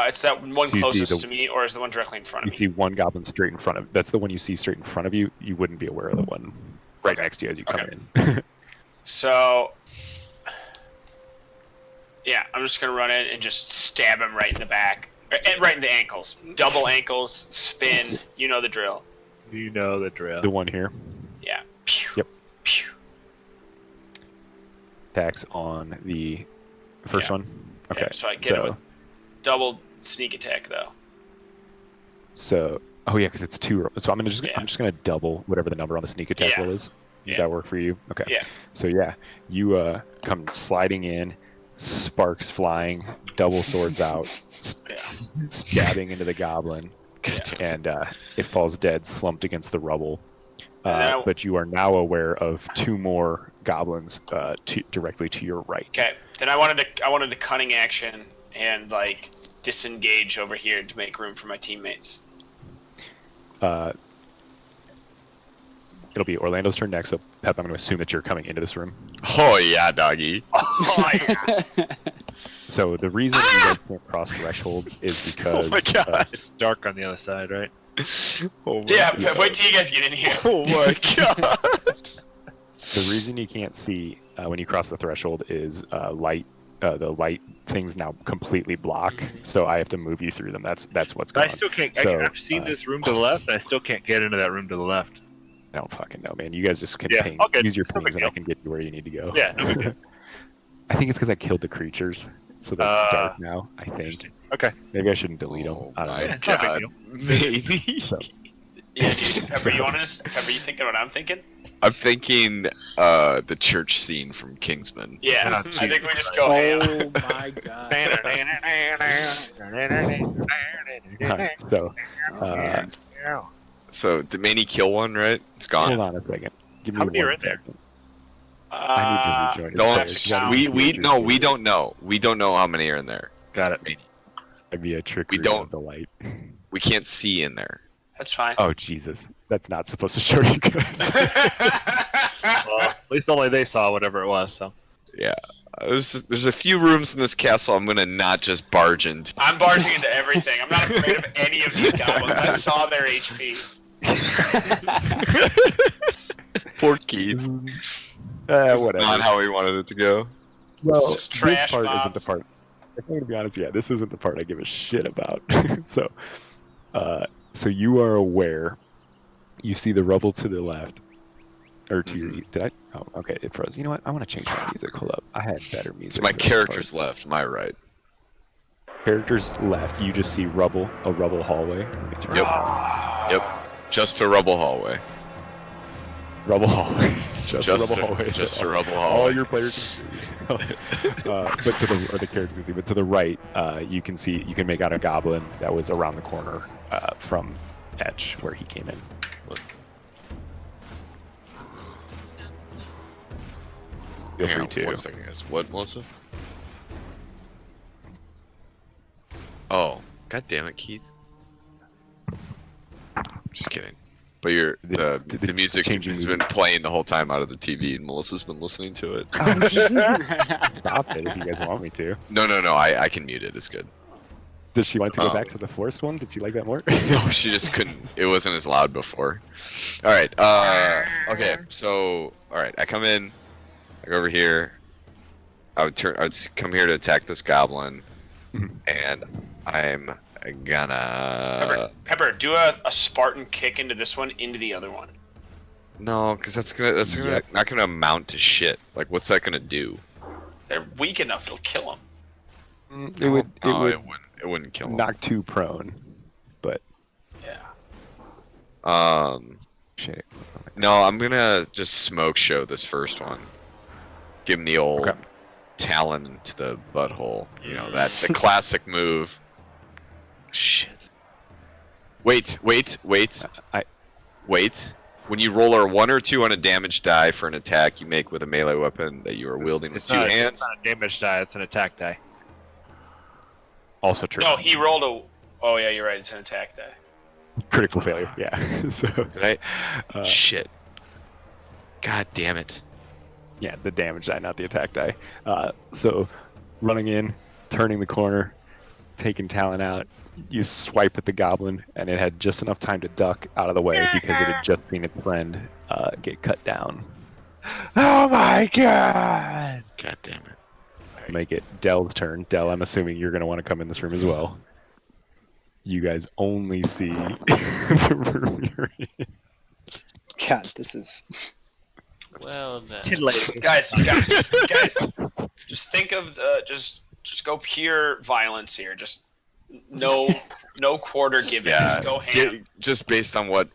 It's that one So you see closest the- to me, or is the one directly in front You of me? see one goblin straight in front of. That's the one you see straight in front of you. You wouldn't be aware of the one right next to you as you come in. So, yeah, I'm just gonna run in and just stab him right in the back, right in the ankles. Double ankles, spin. You know the drill. You know the drill. The one here Yeah. Pew, Yep. Pew. attacks on the first Yeah. one. Okay, Yeah, so I get it with double sneak attack though. oh yeah, because it's 2. So I'm just Yeah. gonna double whatever the number on the sneak attack Yeah. roll is. Does Yeah. that work for you? Okay. Yeah. So yeah, you come sliding in, sparks flying, double swords out, Yeah. stabbing into the goblin, and it falls dead, slumped against the rubble. And then But you are now aware of 2 more goblins directly to your right. Okay. Then I wanted to cunning action and like disengage over here to make room for my teammates. It'll be Orlando's turn next. So Pep, I'm going to assume that you're coming into this room. Oh yeah, doggy. Oh yeah. So the reason you guys can't cross thresholds is because Oh my god. It's dark on the other side, right? Oh my Yeah. god. Wait till you guys get in here. Oh my god. The reason you can't see when you cross the threshold is light. The light things now completely block, so I have to move you through them. That's what's But going I on. still can't. So, I've seen this room to the left, and I still can't get into that room to the left. I don't fucking know, man. You guys just can Yeah, ping. okay, Use your it's no pings, big and I deal. can get you where you need to go. Yeah, no big deal. I think it's because I killed the creatures, so that's dark now. I think. Okay. Maybe I shouldn't delete them. Oh I don't my know. Yeah, it's not a big god. deal. Maybe. So, Yeah, dude. Pepper, So- you want to? Pepper, you thinking what I'm thinking? I'm thinking the church scene from Kingsman. Yeah, Oh, I think we just go ham. Oh my god. alright, so So did Manny kill one, right? It's gone. hold on a second. Give me How many are one in there? second. I need to rejoin. his Don't players. Gotta we see if no, you're- we don't know. We don't know how many are in there. Got it. It'd be a trickery don't- of the light. We can't see in there. That's fine. Oh Jesus, that's not supposed to show you guys. Well, at least only they saw whatever it was. So Yeah. There's a few rooms in this castle I'm gonna not just barge into. I'm barging into everything. I'm not afraid of any of these goblins. I saw their HP. Poor Keith. This is Whatever. not how we wanted it to go. Well, just this trash part isn't the mobs. part. If I'm gonna be honest, yeah, this isn't the part I give a shit about. so, so you are aware. You see the rubble to the left, or to your. Did I? Oh, okay, it froze. You know what? I want to change my music. Hold up, I had better music. So my for this character's part. left, my right. Characters left. You just see rubble, a rubble hallway. Let me turn Yep. it on. Yep. Just a rubble hallway. Rubble hallway. just a rubble Just hallway. just a rubble All hallway. your players can see. But to the or the character can see. But to the right, you can see you can make out a goblin that was around the corner from Etch where he came in. Feel Hang free on, to. 1 second, guys. What, Melissa? Oh, god damn it, Keith. Just kidding. But the music changing has music. been playing the whole time out of the TV, and Melissa's been listening to it. Stop it if you guys want me to. No, I can mute it. It's good. Does she want to go Oh. back to the forest one? Did she like that more? No, she just couldn't. It wasn't as loud before. All right. Okay. So, all right. I come in. I go over here. I would come here to attack this goblin, and I'm gonna. Pepper, do a Spartan kick into this one, into the other one. No, because that's not gonna amount to shit. Like, what's that gonna do? They're weak enough; it'll kill them. It would. No, It it would wouldn't kill him. knock two prone. But Yeah. shit. No, I'm gonna just smoke show this first one. Give him the old Okay. talon to the butthole. You know the classic move. Shit. Wait. Wait. When you roll a 1 or 2 on a damage die for an attack you make with a melee weapon that you are wielding with it's two not, hands. It's not a damage die. It's an attack die. Also true. No, he rolled a. Oh yeah, you're right. It's an attack die. Critical failure. Yeah. So. Did I? Shit. God damn it. Yeah, the damage die, not the attack die. So, running in, turning the corner, taking Talon out, you swipe at the goblin, and it had just enough time to duck out of the way because it had just seen its friend get cut down. Oh my god! God damn it. Make it Dell's turn. Dell, I'm assuming you're going to want to come in this room as well. You guys only see the room you're in. God, this is. Well then. Titillating. Guys, just think of just go pure violence here. Just no quarter given. Yeah. Just go ham. Just based on what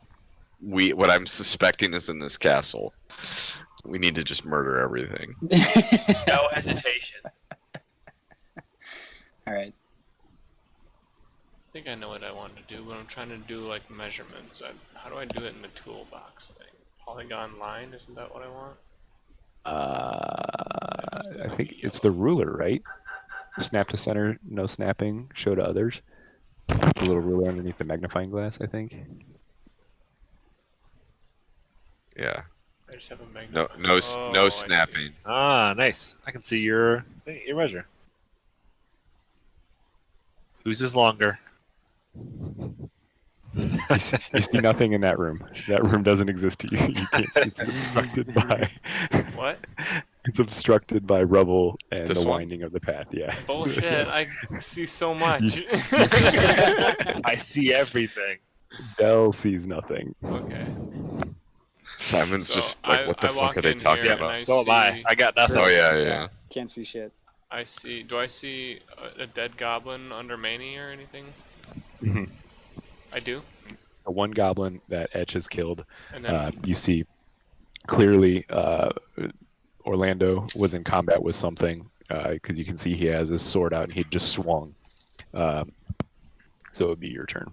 I'm suspecting is in this castle, we need to just murder everything. No hesitation. All right. I think I know what I want to do, but I'm trying to do like measurements. How do I do it in the toolbox thing? Polygon line, isn't that what I want? I think it's the ruler, right? Snap to center, no snapping, show to others. The little ruler underneath the magnifying glass, I think. Yeah. I just have a No, magnifying. no, Oh, no I see. snapping. Ah, nice. I can see your measure. Whose is longer? You see nothing in that room. That room doesn't exist to you. You can't see. It's obstructed by. What? It's obstructed by rubble and This the one? winding of the path. Yeah. Bullshit. I see so much. I see everything. Dell sees nothing. Okay. Simon's So just like, what the I fuck walk are they in talking here and about? I So am I. see- I got nothing. Oh yeah. Can't see shit. I see. Do I see a dead goblin under Manny or anything? Mhm. I do. The one goblin that Etch has killed, And then you see clearly Orlando was in combat with something because you can see he has his sword out and he just swung. So it would be your turn.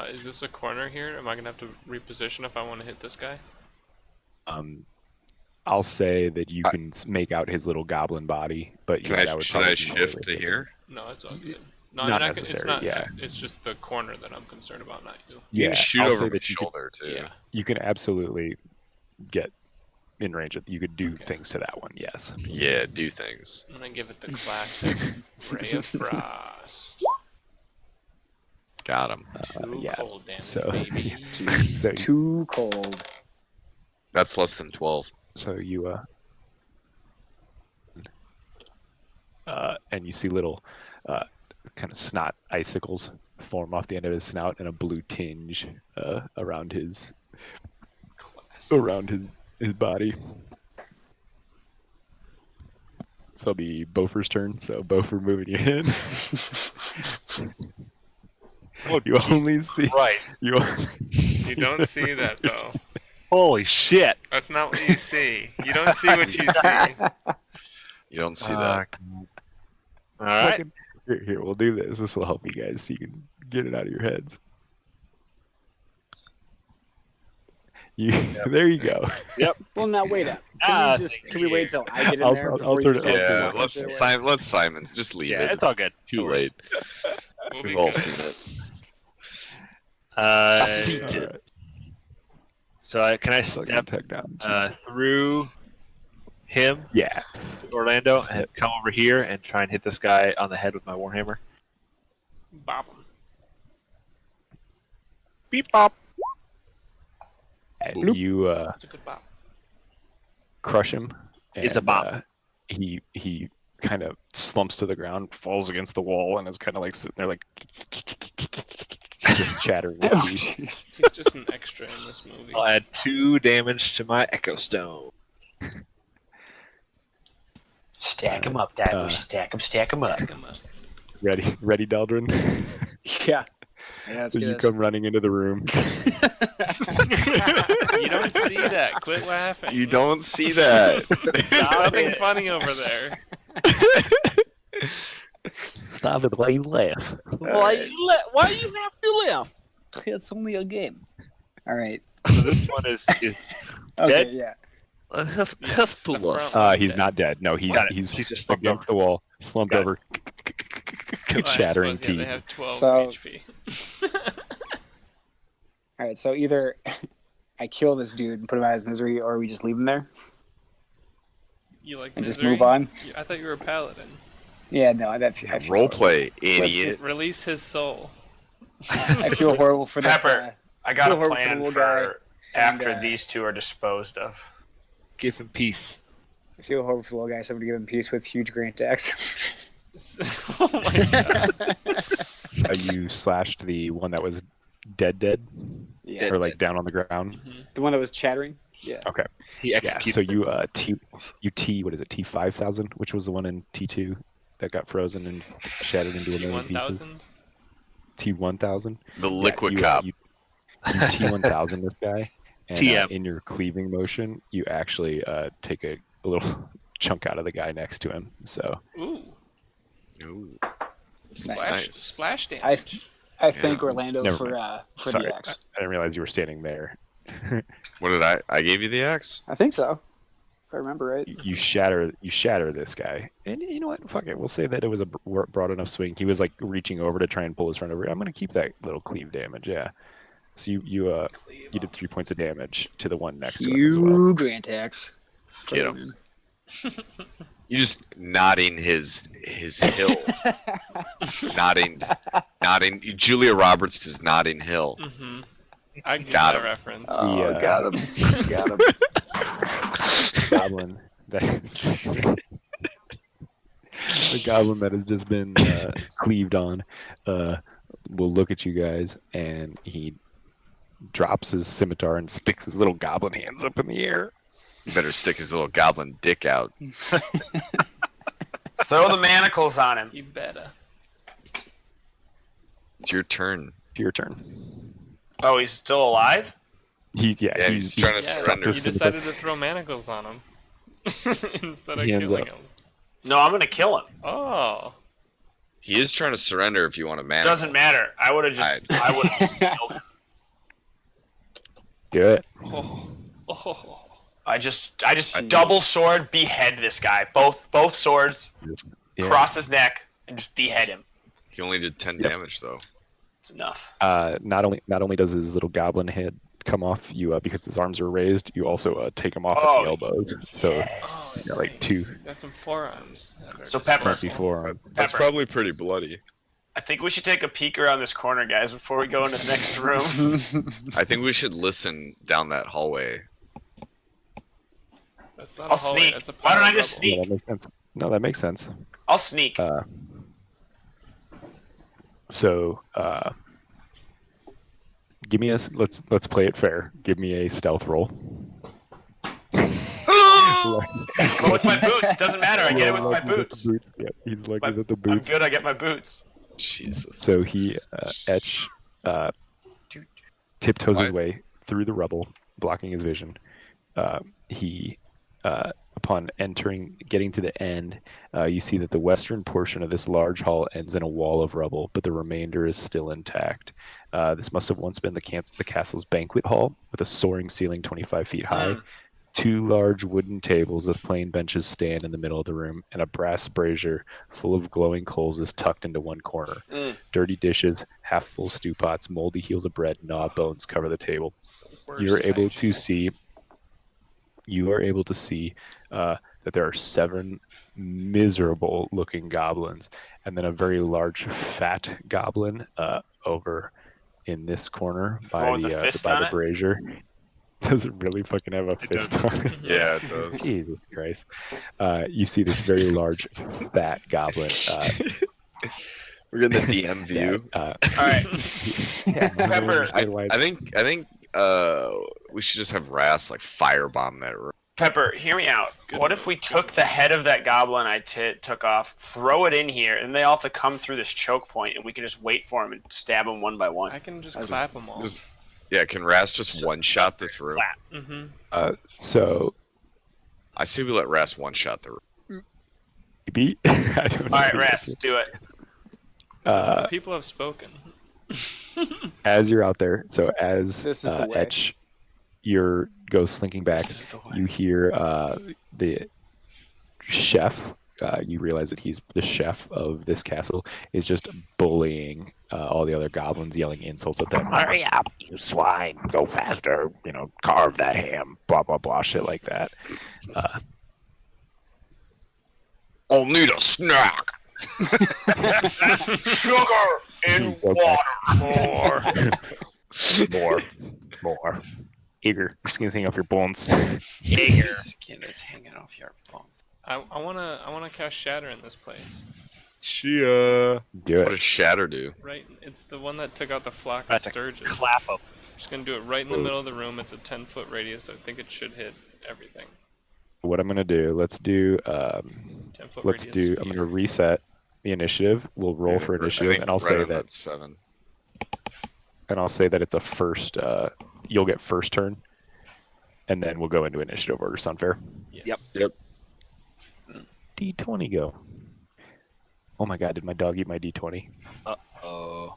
is this a corner here? Am I gonna have to reposition if I want to hit this guy? I'll say that you can make out his little goblin body, but Can that would should probably I be shift more to of a- here? No, it's all good. No, Not you're it's necessary, not. yeah. It's just the corner that I'm concerned about, not you. You Yeah, can shoot I'll over say my that you could, shoulder too. Yeah. you can absolutely get in range. You could do Okay. things to that one. Yes. Yeah, do things. I'm gonna give it the classic Ray of Frost. Got him. Too yeah, cold damage, so- baby. Jeez, So- too cold. That's less than 12. So you and you see little kind of snot icicles form off the end of his snout and a blue tinge around his body. So it'll be Bofer's turn. So Bofer moving you in. You only see Christ. you. Only You don't see that though. Holy shit. That's not what you see. You don't see what you see. You don't see that. All right. Fucking- Here, we'll do this. This will help you guys so you can get it out of your heads. There you go. Well, now wait up. Ah, Can we wait till I get in I'll- there I'll before turn you it- start Yeah, walking let's straight away? let Simon's just leave Yeah, it. it's all good. Too No worries. late. We'll be We've all good. seen it. Alright, So can I plug in step technology. through him, Yeah. Orlando, and come over here and try and hit this guy on the head with my warhammer? Bop 'em. Beep bop. And you That's a good bop. crush him. It's a and, bop. He kind of slumps to the ground, falls against the wall, and is kind of like sitting there, like just chattering. with Oh, teeth. jeez. He's just an extra in this movie. I'll add 2 damage to my Echo Stone. Stack them up, Dad. Stack them up. Come on. Ready, Deldrin? Yeah. Yeah, let's So get you this. come running into the room. You don't see that. Quit laughing. You don't see that. There's nothing funny over there. Stop it! Why you laugh? Why you have to laugh? It's only a game. All right. So this one is Okay, Dead? yeah. Yes, the front He's dead. not dead. No, he's Got it. he's He's just slumped against the wall, slumped Got it. over, Well, I chattering suppose, yeah, they teeth. have 12 So- HP. All right. So either I kill this dude and put him out of his misery, or we just leave him there You like and just misery? move on. I thought you were a paladin. Yeah, no, I feel Roleplay, Let's idiot. just- Release his soul. I feel horrible for this. Pepper. I got feel a horrible for the plan little for guy, after and, these two are disposed of. give him peace. I feel horrible for the little guy, so I'm gonna give him peace with huge grant axe. Oh my god. You slashed the one that was dead, Yeah, or like down on the ground. the one that was chattering. Yeah. Okay. He Yeah. executed. So you T what is it? T5000, which was the one in T2 that got frozen and shattered into a million pieces. T1000? T1000. The liquid you, cop. You T1000 this guy, and TM. in your cleaving motion, you actually take a little chunk out of the guy next to him. So Ooh. Ooh. Splash, Nice. splash damage. I thank Yeah. Orlando Never for sorry, the axe. I didn't realize you were standing there. What did I gave you the axe? I think so, if I remember right. You shatter this guy, and you know what? Fuck it. We'll say that it was a broad enough swing. He was like reaching over to try and pull his friend over. I'm gonna keep that little cleave damage. Yeah. So you did 3 points of damage to the one next to him as well. You grant axe. Get him. You just nodding his hill. nodding. Julia Roberts is nodding hill. Mm-hmm. I get Got that him. reference. Oh, Yeah. got him. Got him. Goblin that is the goblin that has just been cleaved on will look at you guys, and he drops his scimitar and sticks his little goblin hands up in the air. You better stick his little goblin dick out. Throw the manacles on him. You better. It's your turn. It's your turn. Oh, he's still alive? He's He's trying to surrender. You decided to throw manacles on him instead of He ends killing up- him. No, I'm gonna kill him. Oh. He is trying to surrender if you want to manage. Doesn't matter. I would have just. I would have just killed him. Do it. Oh. I just double sword behead this guy. Both swords Yeah. cross his neck and just behead him. He only did 10 Yep. damage though. It's enough. Not only does his little goblin head come off you because his arms are raised, you also take him off at Oh, the elbows. So Oh, yeah, like two. Got some forearms. that are So just Pepper. Front before him. That's Pepper. probably pretty bloody. I think we should take a peek around this corner, guys, before we go into the next room. I think we should listen down that hallway. That's not I'll a hallway, sneak. that's a Why don't pile I of just rubble. Yeah, that makes sense. No, that makes sense. I'll sneak. So give me let's play it fair. Give me a stealth roll. Go with my boots. Doesn't matter. I get it with my boots. Yeah, he's lucky My- with the I'm boots. good. I get my boots. Jesus. So he tiptoes his What? way through the rubble, blocking his vision. He upon getting to the end, you see that the western portion of this large hall ends in a wall of rubble, but the remainder is still intact. This must have once been the castle's banquet hall, with a soaring ceiling 25 feet high. Two large wooden tables with plain benches stand in the middle of the room, and a brass brazier full of glowing coals is tucked into one corner. Dirty dishes, half-full stew pots, moldy heels of bread, and gnawed bones cover the table. You are able to see that there are 7 miserable-looking goblins, and then a very large, fat goblin over in this corner by with the fist by on the it? brazier. Does it really fucking have a fist does. on it? Yeah, it does. Jesus Christ! You see this very large, fat goblin. We're getting the DM view. All right. Pepper, I think we should just have Ras like firebomb that room. Pepper, hear me out. What if we took the head of that goblin I took off, throw it in here, and they all have to come through this choke point, and we can just wait for him and stab them one by one? I can just clap them all. Can Ras just one-shot this room? Mm-hmm. So I say we let Ras one-shot the room. maybe. I don't know. All right, Ras, do it. The people have spoken. As you're out there, so as This is the way. Etch, your ghost slinking back, This is the way. you hear the chef. You realize that he's the chef of this castle is just bullying all the other goblins, yelling insults at them. Hurry up, you swine! Go faster! Carve that ham. Blah blah blah, shit like that. I'll need a snack. Sugar in Okay. water. More. Eager. Just gonna hang off your bones. Jaeger. Skin is hanging off your bones. I wanna cast Shatter in this place. Chia. Do What it. does Shatter do? Right, it's the one that took out the flock I of have to sturges. clap him. I'm just gonna do it right in the middle of the room. It's a 10-foot radius. I think it should hit everything. What I'm gonna do? Let's do. 10-foot Let's radius. do. I'm gonna reset the initiative. We'll roll for I initiative, think and I'll right say on that. 7. And I'll say that it's a first. You'll get first turn, and then we'll go into initiative order. Sound fair? Yes. Yep. D20 go. Oh my god! Did my dog eat my D20? Oh,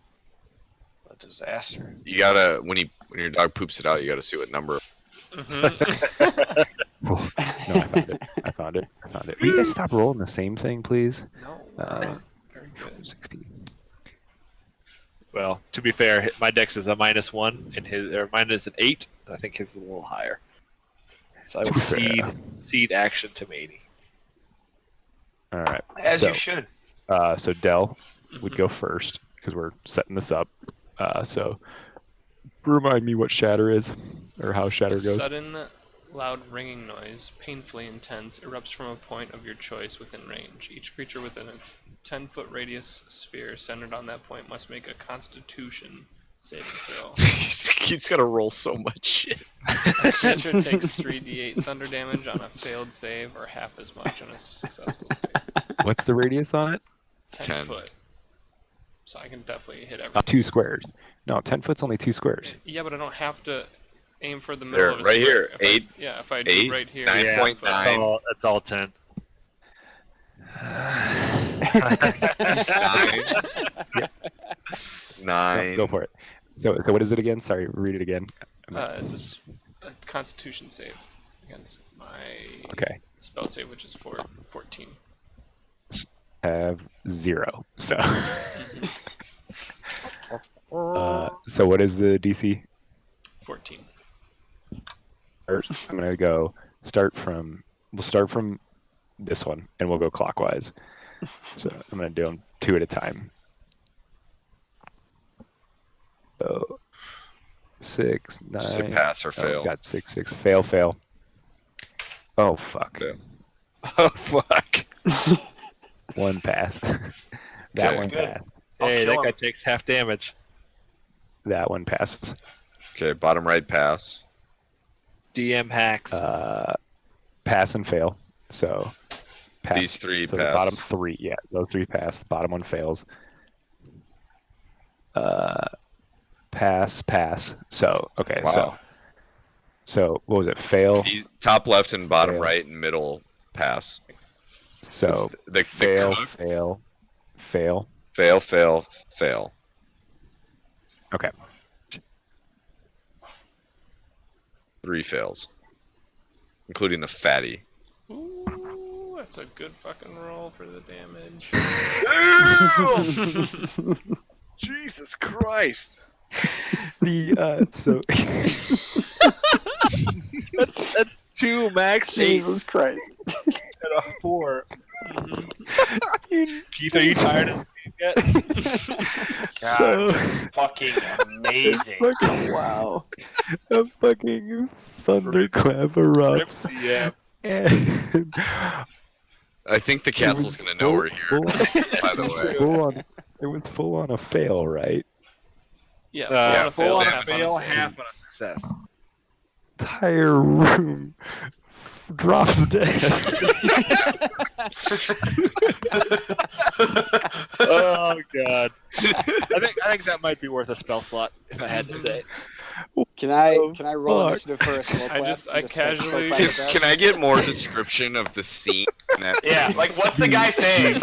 a disaster. You gotta when your dog poops it out, you gotta see what number. Mhm. No, I found it. Will you guys stop rolling the same thing, please? No. Very good. 16. Well, to be fair, my dex is a -1, and mine is an 8. I think his is a little higher. So I will Fair. cede action to Matey. All right. As so, you should. So Dell would go first because we're setting this up. So remind me what shatter is, or how shatter A goes. sudden, loud ringing noise, painfully intense, erupts from a point of your choice within range. Each creature within a 10-foot radius sphere centered on that point must make a Constitution saving throw. He's gonna roll so much shit. A creature takes 3d8 thunder damage on a failed save, or half as much on a successful save. What's the radius on it? 10 foot. So I can definitely hit everything. 2 squares. No, 10 foot's only 2 squares. Yeah, but I don't have to aim for the middle There, of a right square. here, If I- 8, yeah, if I 8, do right here, 9.9. That's all 10. 9. Go for it. So what is it again? Sorry, read it again. it's a Constitution save against my Okay. spell save, which is 14. Have 0. So. So what is the DC? 14. First, I'm gonna go we'll start from this one and we'll go clockwise. So I'm gonna do them 2 at a time. So 6, 9. Say pass or fail. Got 6, 6. Fail. Oh fuck. Fail. Oh, fuck. 1 passed. Okay. That one Good. passed. Hey, kill that guy him. takes half damage. That one passes. Okay, bottom right pass. DM hacks. Pass and fail. So pass. These 3 so pass. the bottom 3, yeah, those 3 pass. The bottom one fails. Pass. So okay, Wow. so what was it? Fail. These top left and bottom Fail. right and middle pass. So It's the fail, cook. fail. Fail. Okay. 3 fails, including the fatty. Ooh, that's a good fucking roll for the damage. Jesus Christ. The so That's 2 max 8 Jesus Christ. and a 4. Keith, are you tired of the game yet? God, fucking amazing. Wow. a fucking thunderclap erupts, Yeah. and I think the castle's gonna know we're here. By the way, it was full on a fail, right? Yeah, Yeah, full fail on a damage. fail, Fail half half on a success. Entire room drops dead. Oh god. I think that might be worth a spell slot, if I had to say. Can I roll fuck. initiative for a slow clap? I casually- slow clap with that? can I get more description of the scene? Yeah, like what's the guy saying?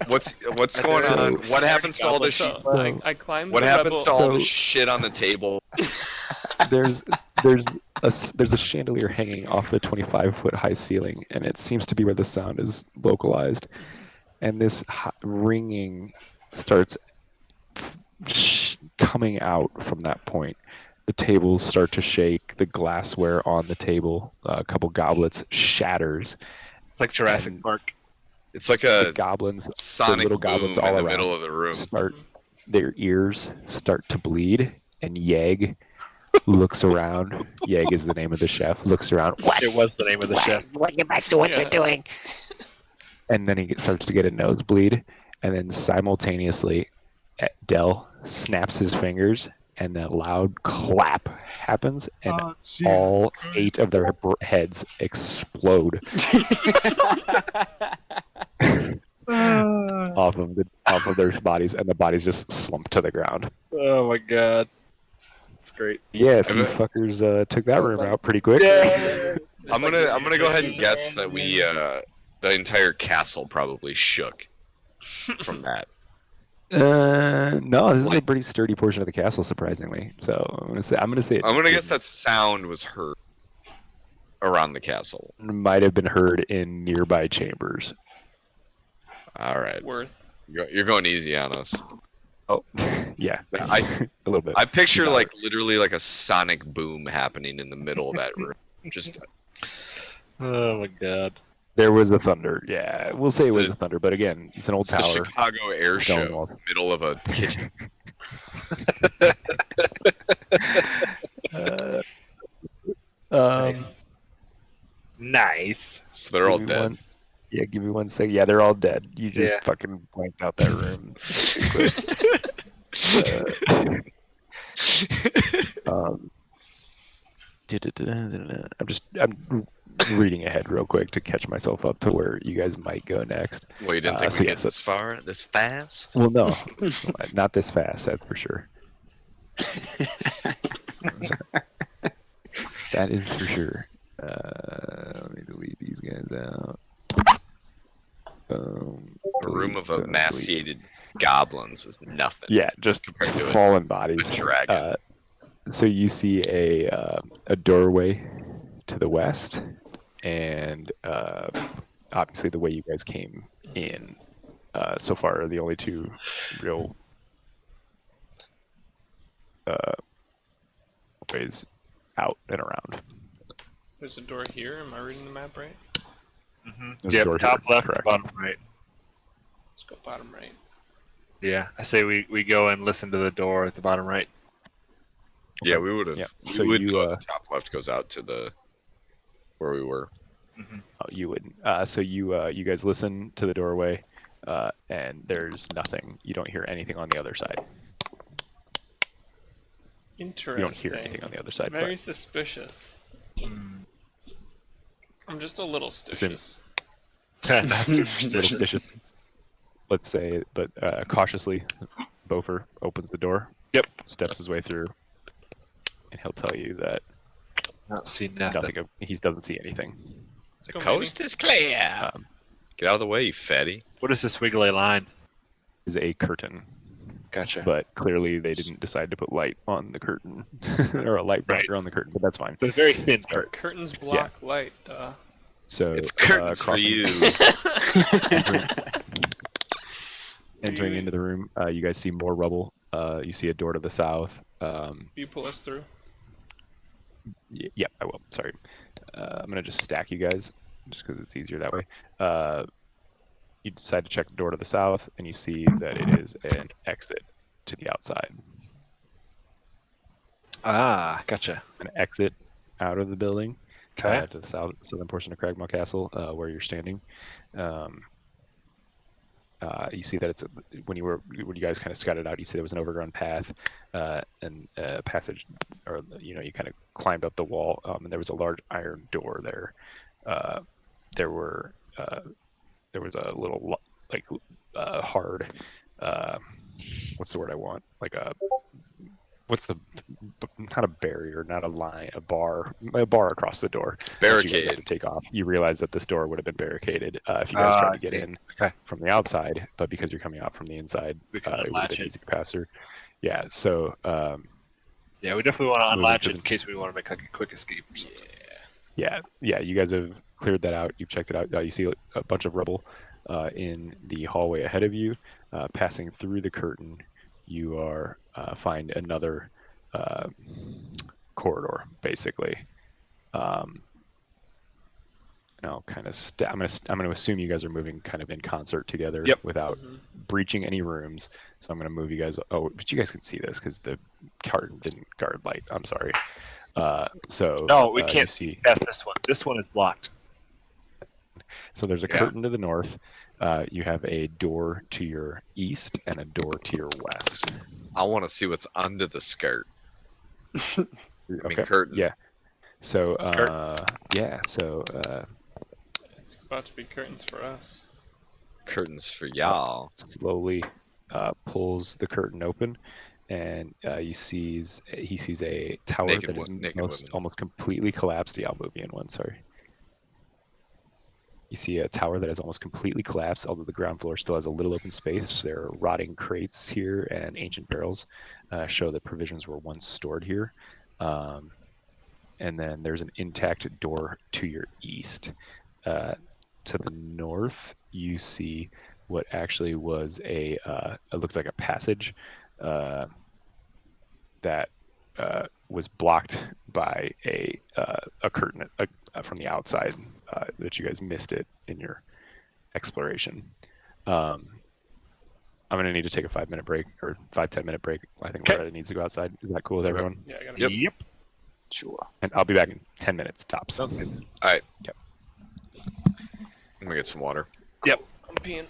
What's going So- on? What happens to all the So shit? I climbed What the happens rebel. to all So- the shit on the table? there's a chandelier hanging off the 25-foot high ceiling, and it seems to be where the sound is localized. And this ringing starts coming out from that point. The tables start to shake. The glassware on the table, a couple goblets, shatters. It's like Jurassic And- Park. It's like The a goblins, sonic little boom goblins in all the around middle of the room. start their ears start to bleed, and Yeg looks around. Yeg is the name of the chef. Looks around, It was the name of the chef. Get back to what Yeah. you're doing. and then he starts to get a nosebleed, and then simultaneously, Dell snaps his fingers, and a loud clap happens, and all 8 of their heads explode off of their bodies, and the bodies just slump to the ground. Oh my god. That's great. Yes, I you bet- fuckers took that So it's room like- out pretty quick. Yeah. I'm gonna go ahead and guess that the entire castle probably shook from that. No, this is a pretty sturdy portion of the castle, surprisingly. So I'm gonna say it I'm gonna guess that sound was heard around the castle. might have been heard in nearby chambers. All right, Worth. you're going easy on us. Oh, yeah, I a little bit. I picture like literally like a sonic boom happening in the middle of that room. Just Oh my god. There was a thunder. Yeah, we'll say It's it was the- a thunder, but again, it's an old It's the tower. Chicago Air Stone Show, walls. middle of a kitchen. Um, Nice. So they're all give me dead. one. Yeah, give me 1 second. Yeah, they're all dead. You just Yeah. fucking blanked out that room. Um, I'm reading ahead real quick to catch myself up to where you guys might go next. Well, you didn't think so we'd yeah, get so- this far, this fast? Well, no, not this fast. That's for sure. That is for sure. Let me delete these guys out. A room of delete. emaciated goblins is nothing. Yeah, just compared to fallen bodies. a dragon. So you see a doorway to the west, and obviously the way you guys came in so far are the only two real ways out and around. There's a door here. Am I reading the map right? There's a Yep, door top here, left, correct. bottom right. Let's go bottom right. Yeah, I say we go and listen to the door at the bottom right. Yeah, we would have. Yeah, We so would you, go. The top left goes out to the where we were. Oh, you wouldn't. So you guys listen to the doorway, and there's nothing. You don't hear anything on the other side. Interesting. You don't hear anything on the other side. Very suspicious. I'm just a little suspicious. Not But superstitious. superstitious. Let's say, but cautiously, Bofer opens the door. Yep. Steps his way through, and he'll tell you that Not see nothing. he doesn't see anything. Let's The go, coast is clear. Um, Get out of the way, you fatty. What is this wiggly line? is a curtain, Gotcha. but clearly they didn't decide to put light on the curtain or a light blocker Right. on the curtain, but that's fine. So it's a very thin Sorry. curtain. Curtains block light. So It's curtains for crossing- you. Entering into the room, you guys see more rubble. You see a door to the south. You pull us through. Yeah, I will. Sorry. I'm going to just stack you guys just because it's easier that way. You decide to check the door to the south, and you see that it is an exit to the outside. Ah, gotcha. An exit out of the building Okay. to the southern portion of Cragmaw Castle, where you're standing. You see that it's when you guys kind of scouted out. You see there was an overgrown path and a passage, or you kind of climbed up the wall, and there was a large iron door there. There was a little hard. What's the word I want? What's the not a barrier, not a line, a bar across the door. that you guys had to Barricade. take off. You realize that this door would have been barricaded if you guys tried I to get see. in Okay. from the outside, but because you're coming out from the inside, We can it would have unlatch been it. easy to pass through. Yeah. So Yeah, we definitely want to Moving unlatch to it the- in case we want to make like a quick escape or something. yeah, you guys have cleared that out. You've checked it out. You see a bunch of rubble in the hallway ahead of you. Passing through the curtain, you are find another corridor, basically. And I'll kind of I'm gonna assume you guys are moving kind of in concert together Yep. without breaching any rooms. So I'm gonna move you guys. Oh, but you guys can see this because the curtain didn't guard light. I'm sorry. So No, we you can't see. That's this one. This one is blocked. So there's a Yeah. curtain to the north. You have a door to your east and a door to your west. I want to see what's under the skirt. I mean, curtain. Yeah. So Curtain. It's about to be curtains for us. Curtains for y'all. slowly pulls the curtain open, and he sees a tower Naked that is naked women. almost completely collapsed. Yeah, I'll move you in one. Sorry. You see a tower that is almost completely collapsed, although the ground floor still has a little open space. There are rotting crates here, and ancient barrels show that provisions were once stored here. And then there's an intact door to your east. To the north, you see what actually was it looks like a passage that was blocked by a curtain from the outside that you guys missed it in your exploration. I'm going to need to take a 5-minute break or 5-10 minute break. I think Okay. Loretta needs to go outside. Is that cool with Okay. everyone? Yeah, I gotta Yep. Yep. Sure. And I'll be back in 10 minutes tops. I'm gonna get some water. Yep. I'm peeing.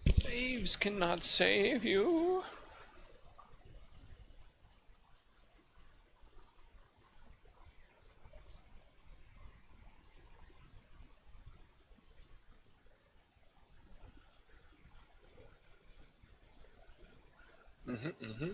Saves cannot save you. Mm-hmm.